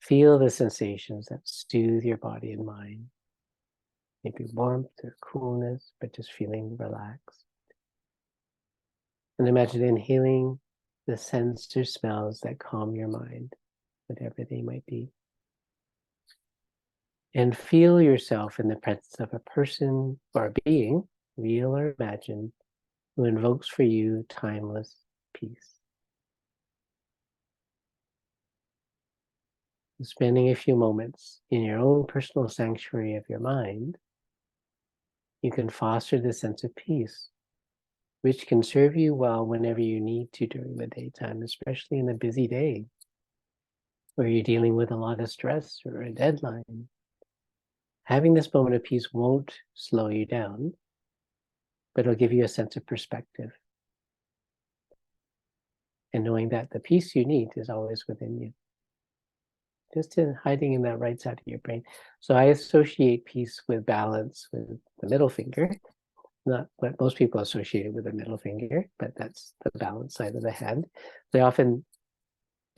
feel the sensations that soothe your body and mind. Maybe warmth or coolness, but just feeling relaxed. And imagine inhaling the scents or smells that calm your mind, whatever they might be. And feel yourself in the presence of a person or a being, real or imagined, who invokes for you timeless peace. Spending a few moments in your own personal sanctuary of your mind, you can foster this sense of peace, which can serve you well whenever you need to during the daytime, especially in a busy day where you're dealing with a lot of stress or a deadline. Having this moment of peace won't slow you down, but it'll give you a sense of perspective. And knowing that the peace you need is always within you, just hiding in that right side of your brain. So I associate peace with balance with the middle finger, not what most people associate with the middle finger, but that's the balance side of the hand. They often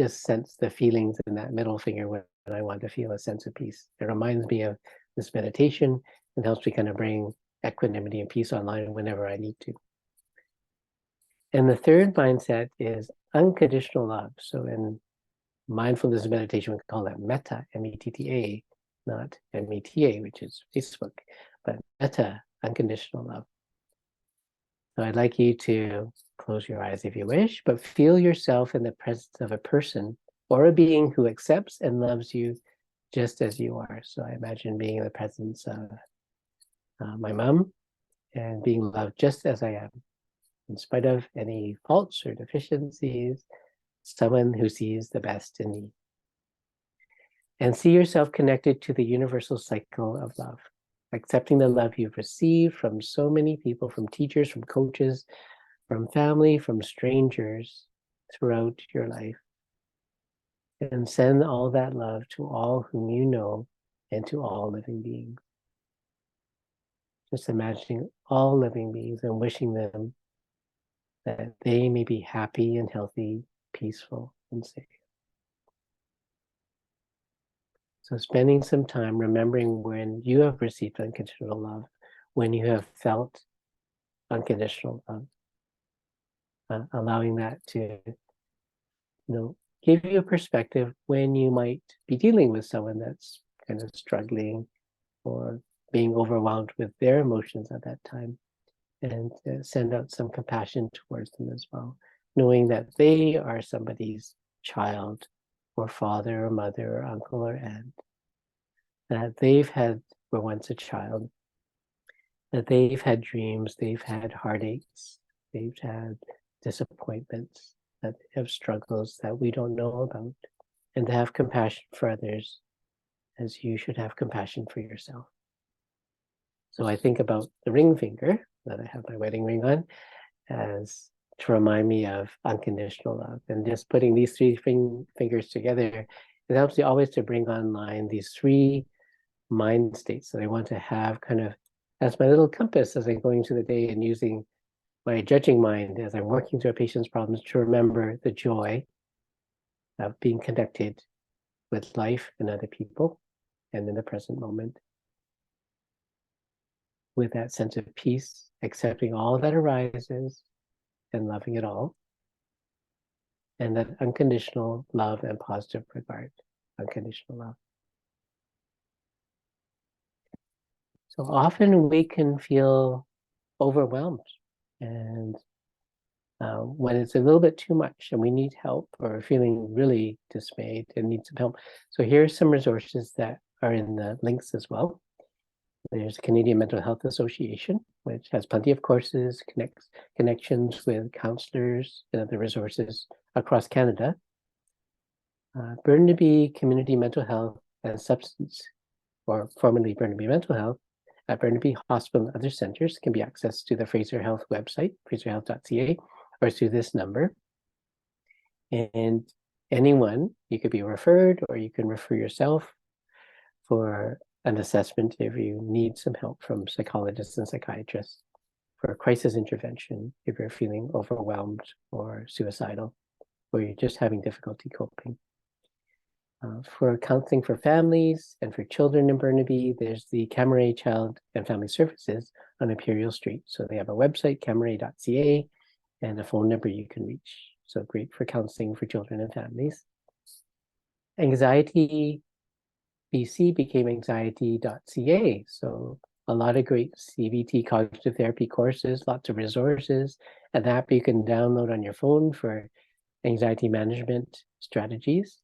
just sense the feelings in that middle finger when I want to feel a sense of peace. It reminds me of this meditation and helps me kind of bring equanimity and peace online whenever I need to. And the third mindset is unconditional love. So in mindfulness meditation, we call that metta, M-E-T-T-A, not M-E-T-A, which is Facebook, but metta, unconditional love. So I'd like you to close your eyes if you wish, but feel yourself in the presence of a person or a being who accepts and loves you just as you are. So I imagine being in the presence of my mom and being loved just as I am, in spite of any faults or deficiencies, someone who sees the best in me. And see yourself connected to the universal cycle of love, accepting the love you've received from so many people, from teachers, from coaches, from family, from strangers throughout your life. And send all that love to all whom you know and to all living beings. Just imagining all living beings and wishing them that they may be happy and healthy, peaceful and safe. So spending some time remembering when you have received unconditional love, when you have felt unconditional love, allowing that to, give you a perspective when you might be dealing with someone that's kind of struggling or being overwhelmed with their emotions at that time, and send out some compassion towards them as well, knowing that they are somebody's child or father or mother or uncle or aunt, that were once a child, that they've had dreams, they've had heartaches, they've had disappointments, that they have struggles that we don't know about, and to have compassion for others as you should have compassion for yourself. So I think about the ring finger that I have my wedding ring on as to remind me of unconditional love. And just putting these three fingers together, it helps me always to bring online these three mind states that I want to have kind of as my little compass as I'm going through the day, and using my judging mind as I'm working through a patient's problems to remember the joy of being connected with life and other people and in the present moment, with that sense of peace, accepting all that arises and loving it all, and that unconditional love and positive regard, unconditional love. So often we can feel overwhelmed, and when it's a little bit too much and we need help, or feeling really dismayed and need some help. So here's some resources that are in the links as well. There's the Canadian Mental Health Association, which has plenty of courses, connections with counselors and other resources across Canada. Burnaby Community Mental Health and Substance, or formerly Burnaby Mental Health, at Burnaby Hospital and other centers can be accessed to the Fraser Health website, fraserhealth.ca, or through this number. And anyone, you could be referred, or you can refer yourself for an assessment if you need some help from psychologists and psychiatrists for crisis intervention, if you're feeling overwhelmed or suicidal, or you're just having difficulty coping. For counseling for families and for children in Burnaby, there's the Cameray Child and Family Services on Imperial Street. So they have a website, cameray.ca, and a phone number you can reach. So great for counseling for children and families. Anxiety BC became anxiety.ca. So a lot of great CBT cognitive therapy courses, lots of resources, an app you can download on your phone for anxiety management strategies.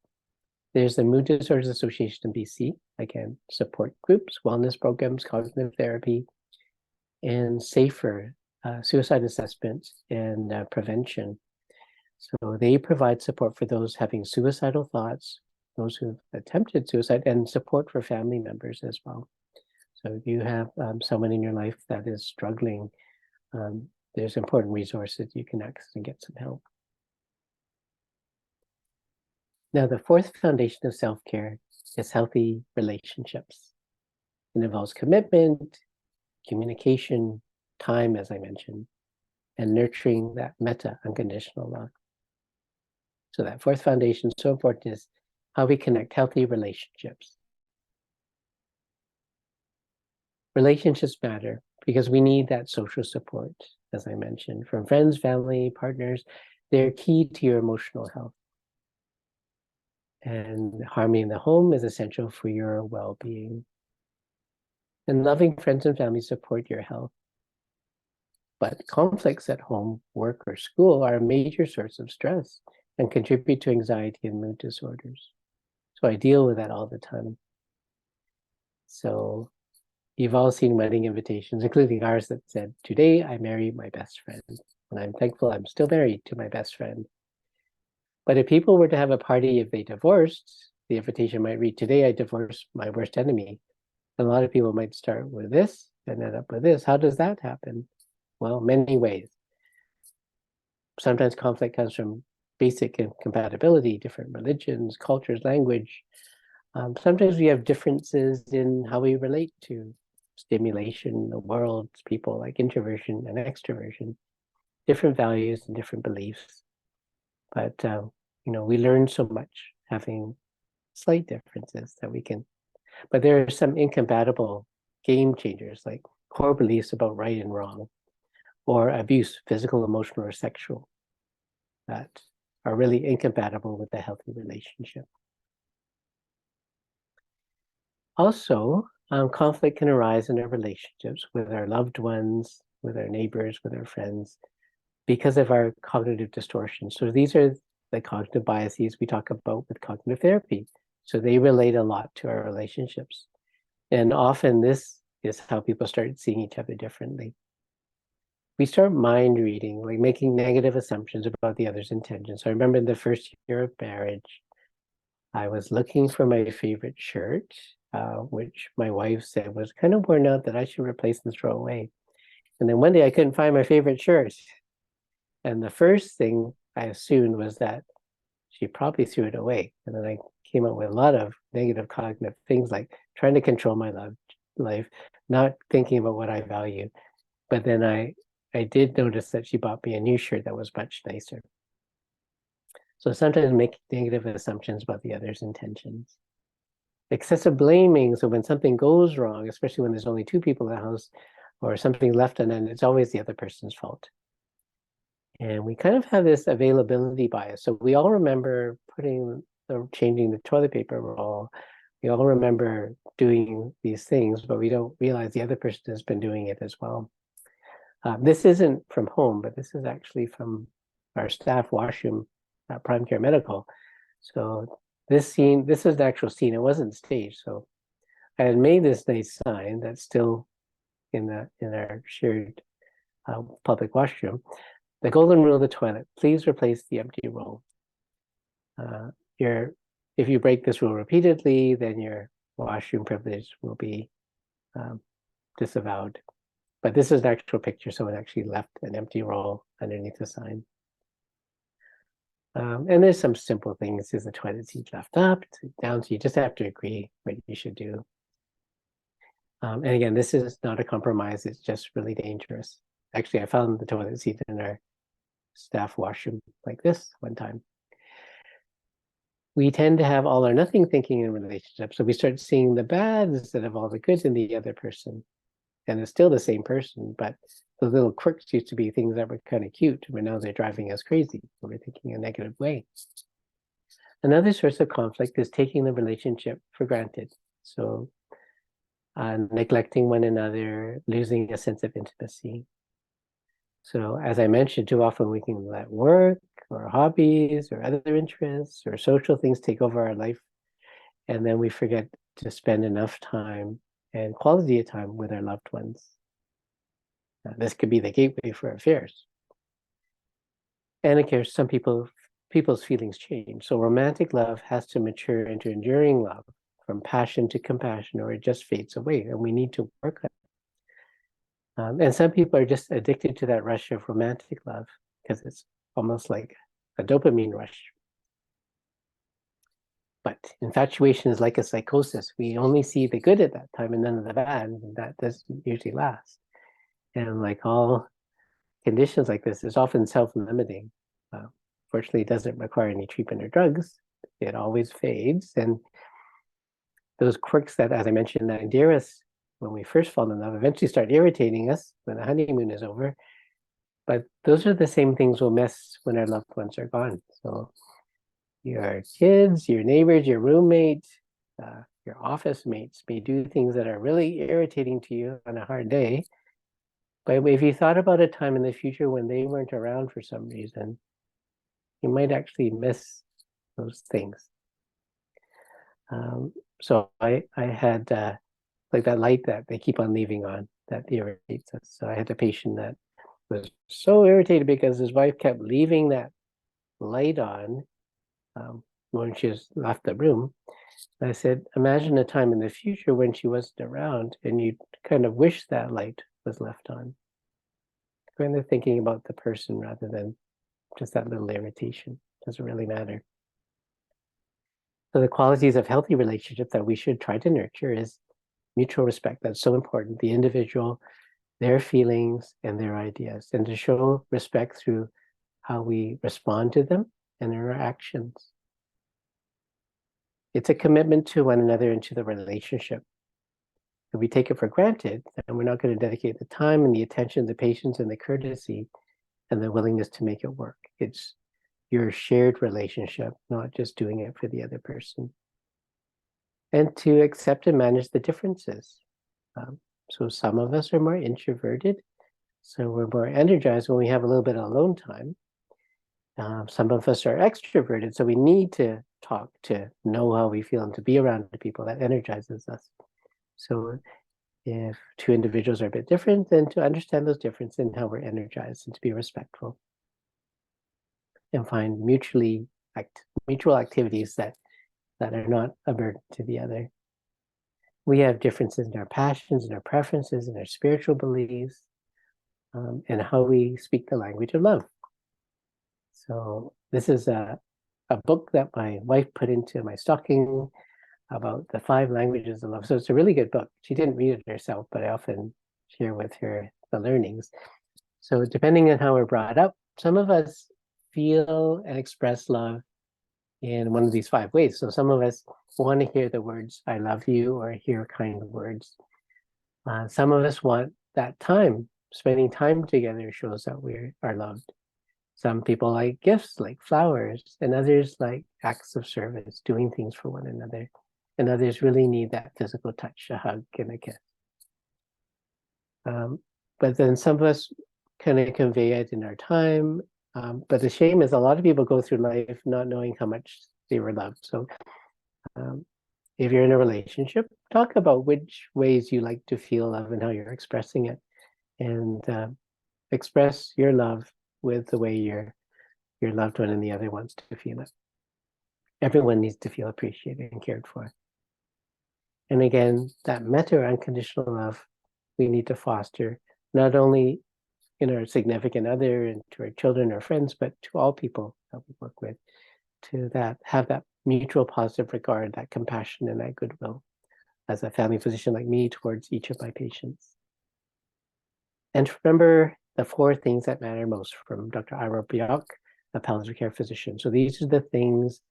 There's the Mood Disorders Association in BC, again, support groups, wellness programs, cognitive therapy, and SAFER, suicide assessment and prevention. So they provide support for those having suicidal thoughts, those who've attempted suicide, and support for family members as well. So if you have someone in your life that is struggling, there's important resources you can access and get some help. Now, the fourth foundation of self-care is healthy relationships. It involves commitment, communication, time, as I mentioned, and nurturing that meta unconditional love. So that fourth foundation is so important, is how we connect healthy relationships. Relationships matter because we need that social support, as I mentioned, from friends, family, partners. They're key to your emotional health. And harmony in the home is essential for your well-being. And loving friends and family support your health. But conflicts at home, work, or school are a major source of stress and contribute to anxiety and mood disorders. So I deal with that all the time. So you've all seen wedding invitations, including ours, that said, "Today I marry my best friend." And I'm thankful I'm still married to my best friend. But if people were to have a party, if they divorced, the invitation might read, "Today I divorce my worst enemy." And a lot of people might start with this and end up with this. How does that happen? Well, many ways. Sometimes conflict comes from basic incompatibility, different religions, cultures, language. Sometimes we have differences in how we relate to stimulation, the world, people, like introversion and extroversion, different values and different beliefs. But we learn so much having slight differences that we can. But there are some incompatible game changers, like core beliefs about right and wrong, or abuse, physical, emotional, or sexual, that are really incompatible with a healthy relationship. Also, conflict can arise in our relationships with our loved ones, with our neighbors, with our friends, because of our cognitive distortions. So these are the cognitive biases we talk about with cognitive therapy. So they relate a lot to our relationships. And often this is how people start seeing each other differently. We start mind reading, like making negative assumptions about the other's intentions. So I remember in the first year of marriage, I was looking for my favorite shirt, which my wife said was kind of worn out, that I should replace and throw away. And then one day I couldn't find my favorite shirt. And the first thing I assumed was that she probably threw it away. And then I came up with a lot of negative cognitive things, like trying to control my life, not thinking about what I value. But then I did notice that she bought me a new shirt that was much nicer. So sometimes make negative assumptions about the other's intentions. Excessive blaming, so when something goes wrong, especially when there's only two people in the house, or something left undone, it's always the other person's fault. And we kind of have this availability bias. So we all remember changing the toilet paper roll. We all remember doing these things, but we don't realize the other person has been doing it as well. This isn't from home, but this is actually from our staff washroom at Prime Care Medical. So this is an actual scene. It wasn't staged. So I had made this nice sign that's still in our shared public washroom. The golden rule of the toilet: please replace the empty roll. If you break this rule repeatedly, then your washroom privilege will be disavowed. But this is an actual picture. Someone actually left an empty roll underneath the sign. And there's some simple things. Is the toilet seat left up, down? So you just have to agree what you should do. And again, this is not a compromise. It's just really dangerous. Actually, I found the toilet seat in our staff washroom like this one time. we tend to have all or nothing thinking in relationships. So we start seeing the bad instead of all the good in the other person. And it's still the same person, but the little quirks used to be things that were kind of cute, but now they're driving us crazy. We're thinking a negative way. Another source of conflict is taking the relationship for granted. So neglecting one another, losing a sense of intimacy. So as I mentioned, too often we can let work or hobbies or other interests or social things take over our life. And then we forget to spend enough time and quality of time with our loved ones. Now, this could be the gateway for affairs. And of course, some people's feelings change. So romantic love has to mature into enduring love, from passion to compassion, or it just fades away. And we need to work on it. And some people are just addicted to that rush of romantic love because it's almost like a dopamine rush. But infatuation is like a psychosis. We only see the good at that time and none of the bad, and that doesn't usually last. And like all conditions like this, it's often self-limiting. Fortunately, it doesn't require any treatment or drugs. It always fades. And those quirks that, as I mentioned, that endear us when we first fall in love eventually start irritating us when the honeymoon is over. But those are the same things we'll miss when our loved ones are gone. So your kids, your neighbors, your roommates, your office mates may do things that are really irritating to you on a hard day. But if you thought about a time in the future when they weren't around for some reason, you might actually miss those things. So I had like that light that they keep on leaving on that irritates us. So I had a patient that was so irritated because his wife kept leaving that light on when she was left the room. I said, imagine a time in the future when she wasn't around and you kind of wish that light was left on. Kind of thinking about the person rather than just that little irritation. Doesn't really matter. So the qualities of healthy relationship that we should try to nurture is mutual respect. That's so important. The individual, their feelings and their ideas, and to show respect through how we respond to them and our actions. It's a commitment to one another and to the relationship. If we take it for granted, then we're not going to dedicate the time and the attention, the patience and the courtesy and the willingness to make it work. It's your shared relationship, not just doing it for the other person. And to accept and manage the differences. So some of us are more introverted, so we're more energized when we have a little bit of alone time. Some of us are extroverted, so we need to talk to know how we feel and to be around the people. That energizes us. So if two individuals are a bit different, then to understand those differences and how we're energized and to be respectful. And find mutual activities that are not a burden to the other. We have differences in our passions and our preferences and our spiritual beliefs and how we speak the language of love. So this is a book that my wife put into my stocking about the 5 languages of love. So it's a really good book. She didn't read it herself, but I often share with her the learnings. So depending on how we're brought up, some of us feel and express love in one of these 5 ways. So some of us want to hear the words, I love you, or hear kind words. Some of us want that time. Spending time together shows that we are loved. Some people like gifts, like flowers, and others like acts of service, doing things for one another. And others really need that physical touch, a hug and a kiss. But then some of us kind of convey it in our time. But the shame is a lot of people go through life not knowing how much they were loved. So if you're in a relationship, talk about which ways you like to feel love and how you're expressing it. And express your love with the way your loved one and the other wants to feel it. Everyone needs to feel appreciated and cared for. And again, that metta or unconditional love we need to foster, not only in our significant other and to our children or friends, but to all people that we work with, to have that mutual positive regard, that compassion and that goodwill as a family physician like me towards each of my patients. And remember the 4 things that matter most from Dr. Ira Bjork, a palliative care physician. So these are the things,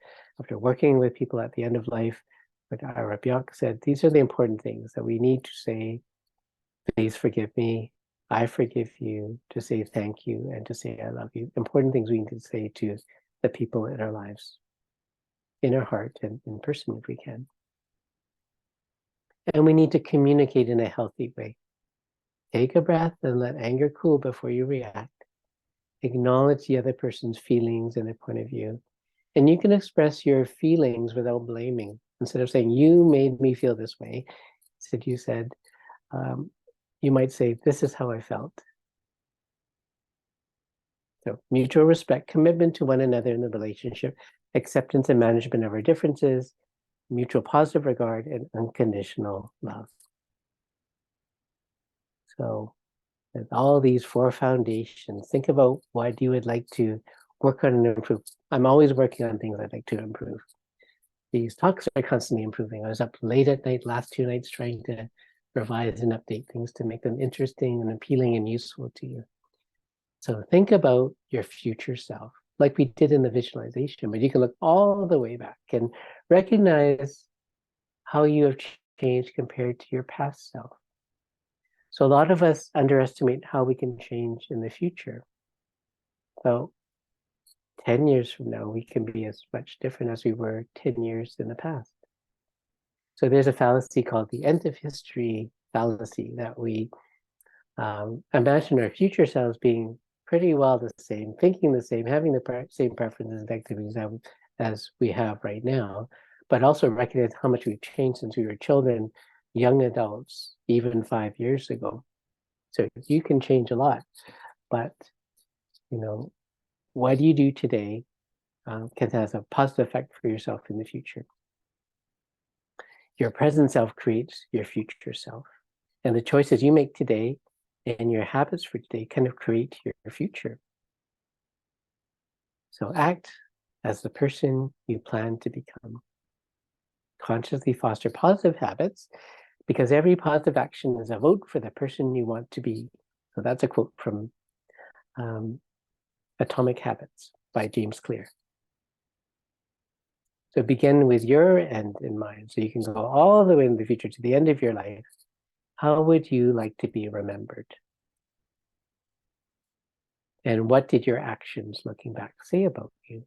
after working with people at the end of life, what Ira Bjork said, these are the important things that we need to say, please forgive me, I forgive you, to say thank you, and to say I love you. Important things we need to say to the people in our lives, in our heart and in person if we can. And we need to communicate in a healthy way. Take a breath and let anger cool before you react. Acknowledge the other person's feelings and their point of view. And you can express your feelings without blaming. Instead of saying, you made me feel this way, you said, you might say, this is how I felt. So mutual respect, commitment to one another in the relationship, acceptance and management of our differences, mutual positive regard, and unconditional love. So with all these 4 foundations, think about what you would like to work on and improve. I'm always working on things I'd like to improve. These talks are constantly improving. I was up late at night last 2 nights trying to revise and update things to make them interesting and appealing and useful to you. So think about your future self, like we did in the visualization, but you can look all the way back and recognize how you have changed compared to your past self. So a lot of us underestimate how we can change in the future. So 10 years from now, we can be as much different as we were 10 years in the past. So there's a fallacy called the end of history fallacy, that we imagine our future selves being pretty well the same, thinking the same, having the same preferences and activities as we have right now, but also recognize how much we've changed since we were children, young adults, even 5 years ago. So you can change a lot, but what you do today can have a positive effect for yourself in the future. Your present self creates your future self, and the choices you make today and your habits for today kind of create your future. So act as the person you plan to become. Consciously foster positive habits, because every positive action is a vote for the person you want to be. So that's a quote from Atomic Habits by James Clear. So begin with your end in mind. So you can go all the way in the future to the end of your life. How would you like to be remembered? And what did your actions looking back say about you?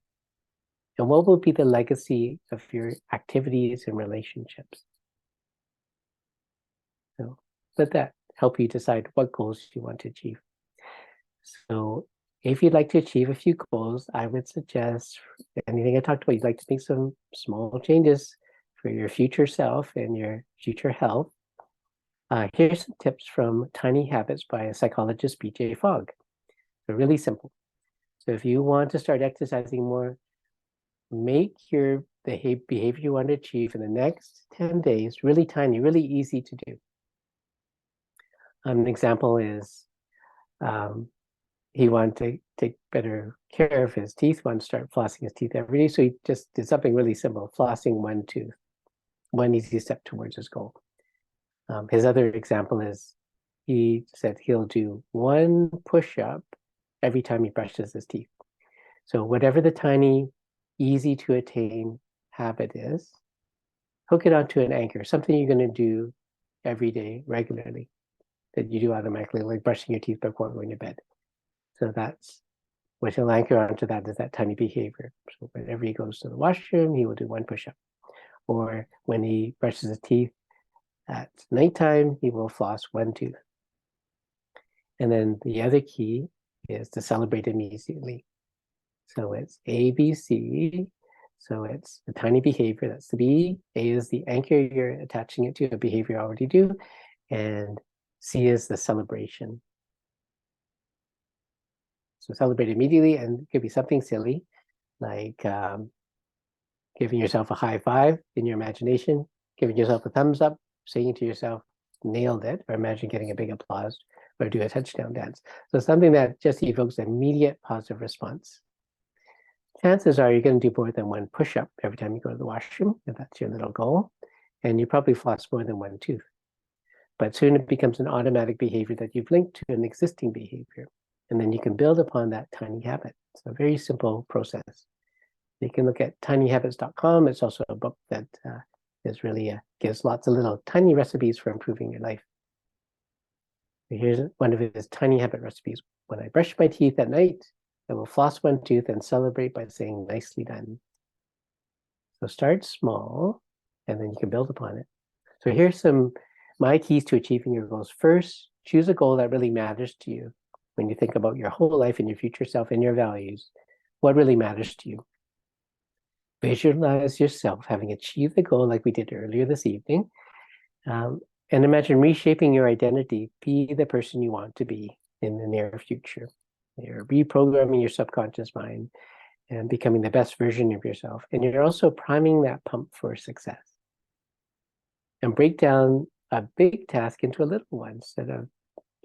And what will be the legacy of your activities and relationships? So let that help you decide what goals you want to achieve. So if you'd like to achieve a few goals, I would suggest anything I talked about, you'd like to make some small changes for your future self and your future health. Here's some tips from Tiny Habits by a psychologist, BJ Fogg. They're really simple. So if you want to start exercising more, make your behavior you want to achieve in the next 10 days really tiny, really easy to do. An example is he wanted to take better care of his teeth, wanted to start flossing his teeth every day. So he just did something really simple, flossing one tooth, one easy step towards his goal. His other example is he said he'll do 1 push-up every time he brushes his teeth. So whatever the tiny, easy to attain habit is, hook it onto an anchor, something you're going to do every day regularly, that you do automatically, like brushing your teeth before going to bed. So that's what he'll anchor onto, that is that tiny behavior. So whenever he goes to the washroom, he will do 1 push-up. Or when he brushes his teeth at nighttime, he will floss 1 tooth. And then the other key is to celebrate immediately. So it's A, B, C. So it's the tiny behavior, that's the B. A is the anchor you're attaching it to, a behavior you already do. And C is the celebration. So celebrate immediately, and it could be something silly, like giving yourself a high five in your imagination, giving yourself a thumbs up, saying to yourself, nailed it, or imagine getting a big applause, or do a touchdown dance. So something that just evokes immediate positive response. Chances are you're going to do more than 1 push-up every time you go to the washroom, if that's your little goal, and you probably floss more than 1 tooth. But soon it becomes an automatic behavior that you've linked to an existing behavior, and then you can build upon that tiny habit. It's a very simple process. You can look at tinyhabits.com. It's also a book that is really gives lots of little tiny recipes for improving your life. Here's one of his tiny habit recipes. When I brush my teeth at night, I will floss one tooth and celebrate by saying nicely done. So start small, and then you can build upon it. So here's my keys to achieving your goals. First, choose a goal that really matters to you. When you think about your whole life and your future self and your values, what really matters to you? Visualize yourself having achieved the goal like we did earlier this evening. And imagine reshaping your identity. Be the person you want to be in the near future. You're reprogramming your subconscious mind and becoming the best version of yourself. And you're also priming that pump for success. And break down a big task into a little one. Instead of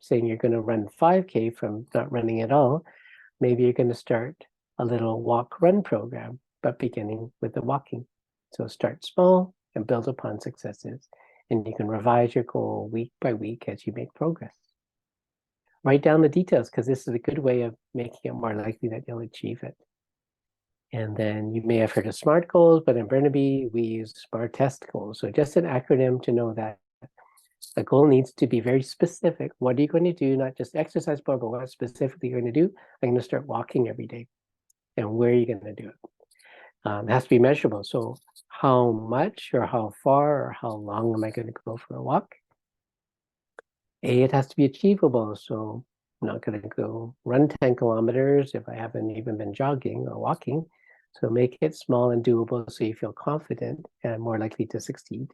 saying you're going to run 5K from not running at all, maybe you're going to start a little walk-run program, but beginning with the walking. So start small and build upon successes. And you can revise your goal week by week as you make progress. Write down the details, because this is a good way of making it more likely that you'll achieve it. And then you may have heard of SMART goals, but in Burnaby, we use SMART test goals. So just an acronym to know that a goal needs to be very specific. What are you going to do? Not just exercise more, but what specifically you're going to do? I'm going to start walking every day. And where are you going to do it? It has to be measurable. So how much or how far or how long am I going to go for a walk? It has to be achievable. So I'm not going to go run 10 kilometers if I haven't even been jogging or walking. So make it small and doable so you feel confident and more likely to succeed.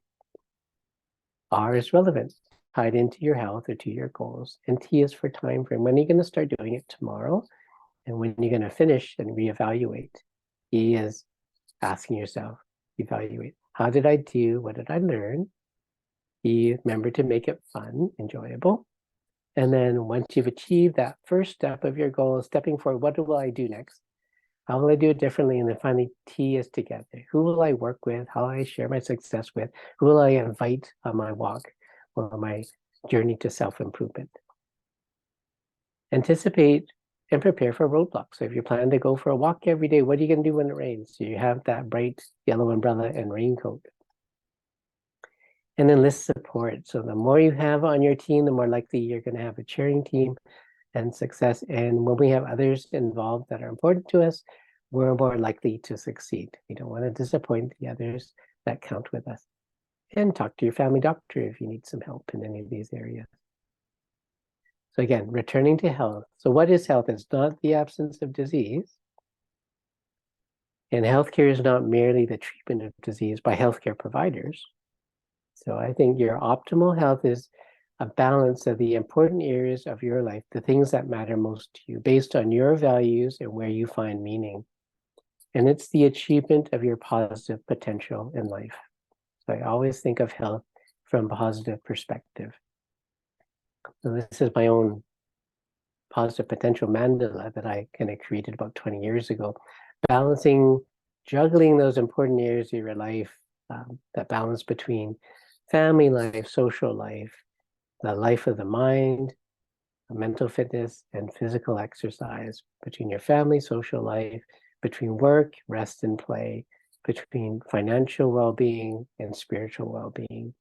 R is relevant, tied into your health or to your goals. And T is for time frame. When are you going to start doing it tomorrow? And when you're going to finish and reevaluate. E is asking yourself, evaluate. How did I do? What did I learn? E, remember to make it fun, enjoyable. And then once you've achieved that first step of your goal, stepping forward, what will I do next? How will I do it differently? And then finally, T is together. Who will I work with? How will I share my success with? Who will I invite on my walk or my journey to self-improvement? Anticipate and prepare for roadblocks. So if you plan to go for a walk every day, what are you going to do when it rains? So you have that bright yellow umbrella and raincoat. And then list support. So the more you have on your team, the more likely you're going to have a cheering team and success. And when we have others involved that are important to us, we're more likely to succeed. We don't want to disappoint the others that count with us. And talk to your family doctor if you need some help in any of these areas. So again, returning to health. So what is health? It's not the absence of disease. And healthcare is not merely the treatment of disease by healthcare providers. So I think your optimal health is a balance of the important areas of your life, the things that matter most to you, based on your values and where you find meaning. And it's the achievement of your positive potential in life. So I always think of health from a positive perspective. So this is my own positive potential mandala that I kind of created about 20 years ago, juggling those important areas of your life, that balance between family life, social life, the life of the mind, mental fitness, and physical exercise, between your family, social life, between work, rest, and play, between financial well-being and spiritual well-being,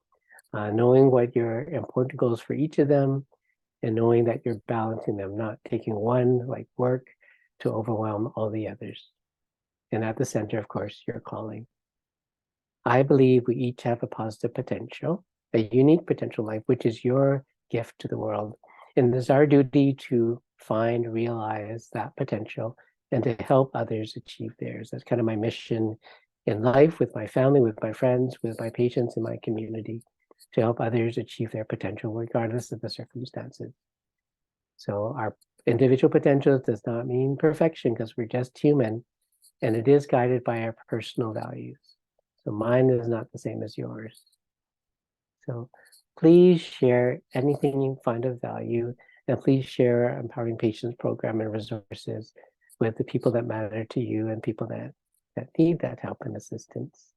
knowing what your important goals for each of them, and knowing that you're balancing them, not taking one, like work, to overwhelm all the others. And at the center, of course, your calling. I believe we each have a positive potential, a unique potential life, which is your gift to the world. And it's our duty to find, realize that potential and to help others achieve theirs. That's kind of my mission in life, with my family, with my friends, with my patients in my community, to help others achieve their potential regardless of the circumstances. So our individual potential does not mean perfection, because we're just human, and it is guided by our personal values. So mine is not the same as yours. So please share anything you find of value, and please share our Empowering Patients program and resources with the people that matter to you and people that need that help and assistance.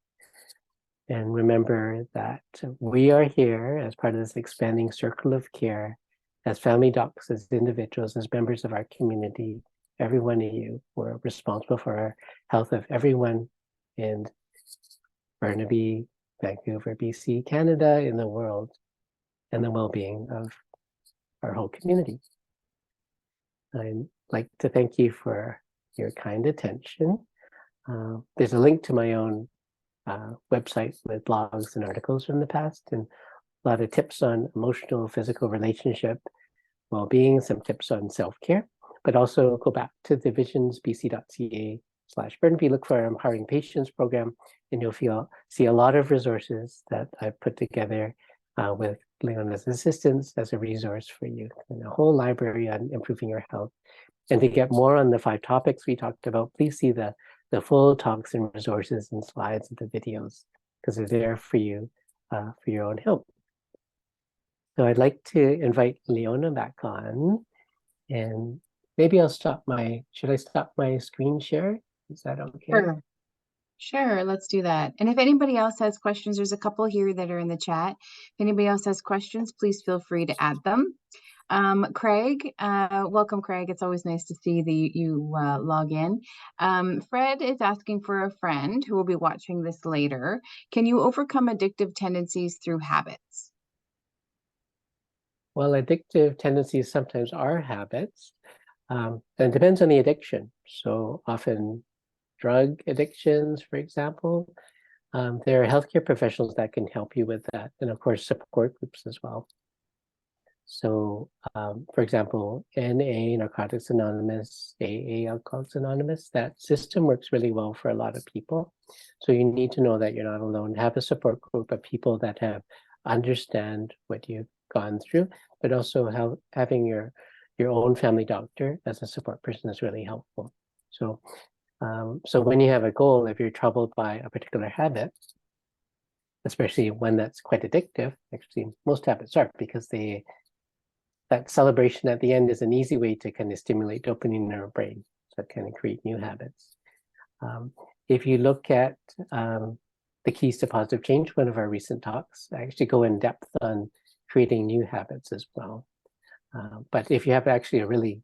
And remember that we are here as part of this expanding circle of care, as family docs, as individuals, as members of our community, every one of you. We're responsible for our health of everyone in Burnaby, Vancouver, BC, Canada, in the world, and the well-being of our whole community. I'd like to thank you for your kind attention. There's a link to my own website with blogs and articles from the past, and a lot of tips on emotional, physical, relationship, well-being, some tips on self-care, but also go back to divisionsbc.ca/Burnaby, look for our Empowering Patients program, and you'll see a lot of resources that I've put together with Leona's assistance as a resource for you, and a whole library on improving your health. And to get more on the 5 topics we talked about, please see the full talks and resources and slides and the videos, because they're there for you for your own help. So I'd like to invite Leona back on, and maybe should I stop my screen share? Is that okay?
Sure, let's do that. And if anybody else has questions, there's a couple here that are in the chat. If anybody else has questions, please feel free to add them. Craig, welcome, Craig. It's always nice to see you log in. Fred is asking for a friend who will be watching this later. Can you overcome addictive tendencies through habits?
Well, addictive tendencies sometimes are habits, and it depends on the addiction. So often drug addictions, for example, there are healthcare professionals that can help you with that, and of course support groups as well. So for example, NA, Narcotics Anonymous, AA, Alcoholics Anonymous, that system works really well for a lot of people. So you need to know that you're not alone. Have a support group of people that understand what you've gone through, but also having your own family doctor as a support person is really helpful. So so when you have a goal, if you're troubled by a particular habit, especially one that's quite addictive, actually most habits are, because that celebration at the end is an easy way to kind of stimulate dopamine in our brain, so kind of create new habits. If you look at the keys to positive change, one of our recent talks, I actually go in depth on creating new habits as well. But if you have actually a really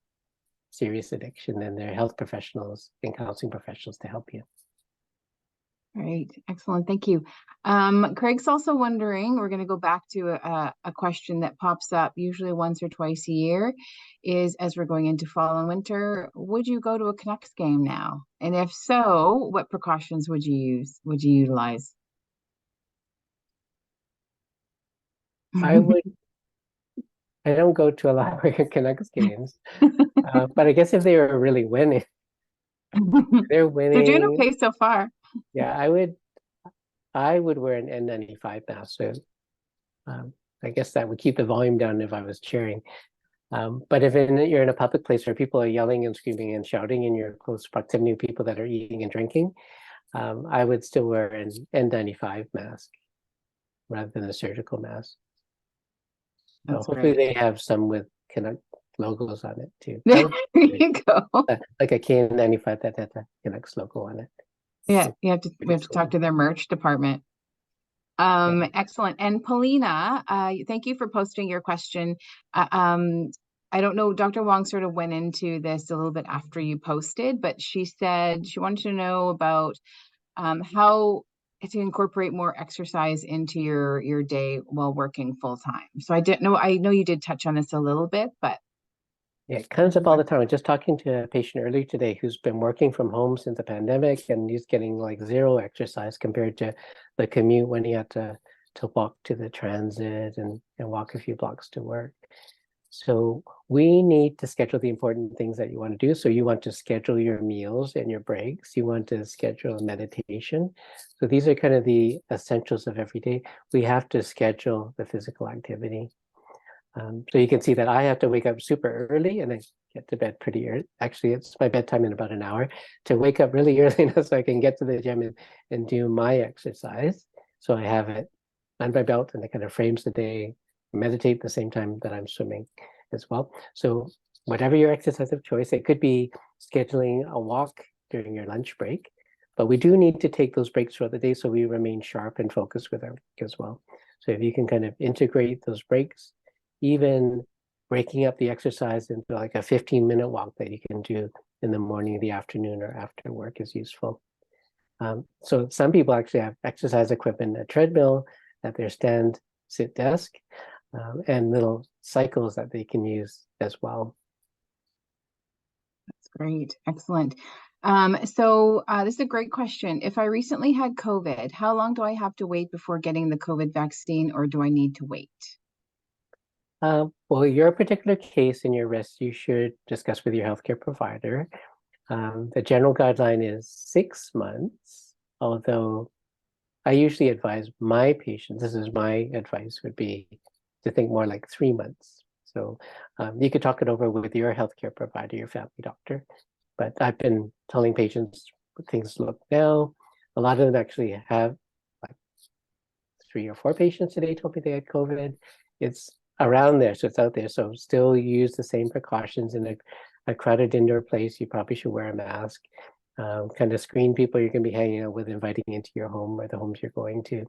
serious addiction, then there are health professionals and counseling professionals to help you.
Great, excellent, thank you. Craig's also wondering, we're going to go back to a question that pops up usually once or twice a year, is as we're going into fall and winter, would you go to a Canucks game now? And if so, what precautions would you utilize?
I don't go to a lot of Canucks games, but I guess if they were really winning, they're winning.
They're doing okay so far.
Yeah, I would wear an N95 mask. So I guess that would keep the volume down if I was cheering. But if you're in a public place where people are yelling and screaming and shouting in your close proximity of people that are eating and drinking, I would still wear an N95 mask rather than a surgical mask. So hopefully they have some with Canuck logos on it too.
There you go.
Like a KN95 that had the Canucks logo on it.
Yeah, we have to talk to their merch department. Excellent. And Paulina, thank you for posting your question. I don't know, Dr. Wong sort of went into this a little bit after you posted, but she said she wanted to know about how to incorporate more exercise into your day while working full time. So I know you did touch on this a little bit, but
yeah, it comes up all the time. I was just talking to a patient earlier today who's been working from home since the pandemic, and he's getting like 0 exercise compared to the commute when he had to walk to the transit and walk a few blocks to work. So we need to schedule the important things that you want to do. So you want to schedule your meals and your breaks. You want to schedule meditation. So these are kind of the essentials of every day. We have to schedule the physical activity. So you can see that I have to wake up super early and I get to bed pretty early. Actually, it's my bedtime in about an hour, to wake up really early enough so I can get to the gym and do my exercise. So I have it on my belt and it kind of frames the day, meditate at the same time that I'm swimming as well. So whatever your exercise of choice, it could be scheduling a walk during your lunch break, but we do need to take those breaks throughout the day so we remain sharp and focused with our work as well. So if you can kind of integrate those breaks, even breaking up the exercise into like a 15-minute walk that you can do in the morning, the afternoon, or after work is useful. So some people actually have exercise equipment, a treadmill at their stand, sit desk, and little cycles that they can use as well.
That's great. Excellent. This is a great question. If I recently had COVID, how long do I have to wait before getting the COVID vaccine, or do I need to wait?
Well, your particular case and your risk, you should discuss with your healthcare provider. The general guideline is 6 months, although I usually advise my patients, this is my advice, would be to think more like 3 months. So you could talk it over with your healthcare provider, your family doctor. But I've been telling patients things look now. A lot of them actually have like 3 or 4 patients today told me they had COVID. It's around there, so it's out there. So still use the same precautions in a crowded indoor place. You probably should wear a mask. Kind of screen people you're going to be hanging out with, inviting into your home or the homes you're going to.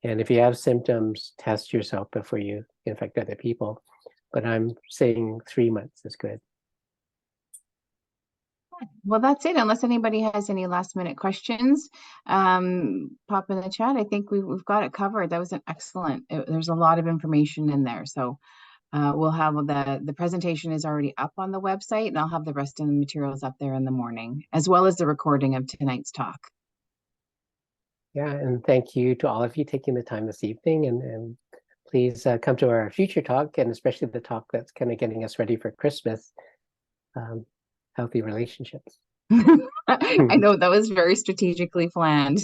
And if you have symptoms, test yourself before you infect other people. But I'm saying 3 months is good.
Well, that's it. Unless anybody has any last minute questions, pop in the chat. I think we've got it covered. That was an excellent. There's a lot of information in there. So we'll have the presentation is already up on the website, and I'll have the rest of the materials up there in the morning, as well as the recording of tonight's talk.
Yeah, and thank you to all of you taking the time this evening, and please come to our future talk, and especially the talk that's kind of getting us ready for Christmas, healthy relationships.
I know that was very strategically planned.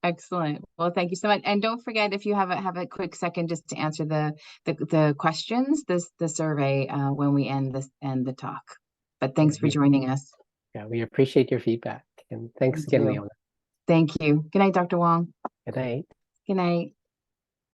Excellent. Well, thank you so much. And don't forget, if you have a quick second just to answer the questions, the survey when we end the talk. But thanks for joining us.
Yeah, we appreciate your feedback. And thanks again, Leona.
Thank you. Good night, Dr. Wong.
Good night.
Good night.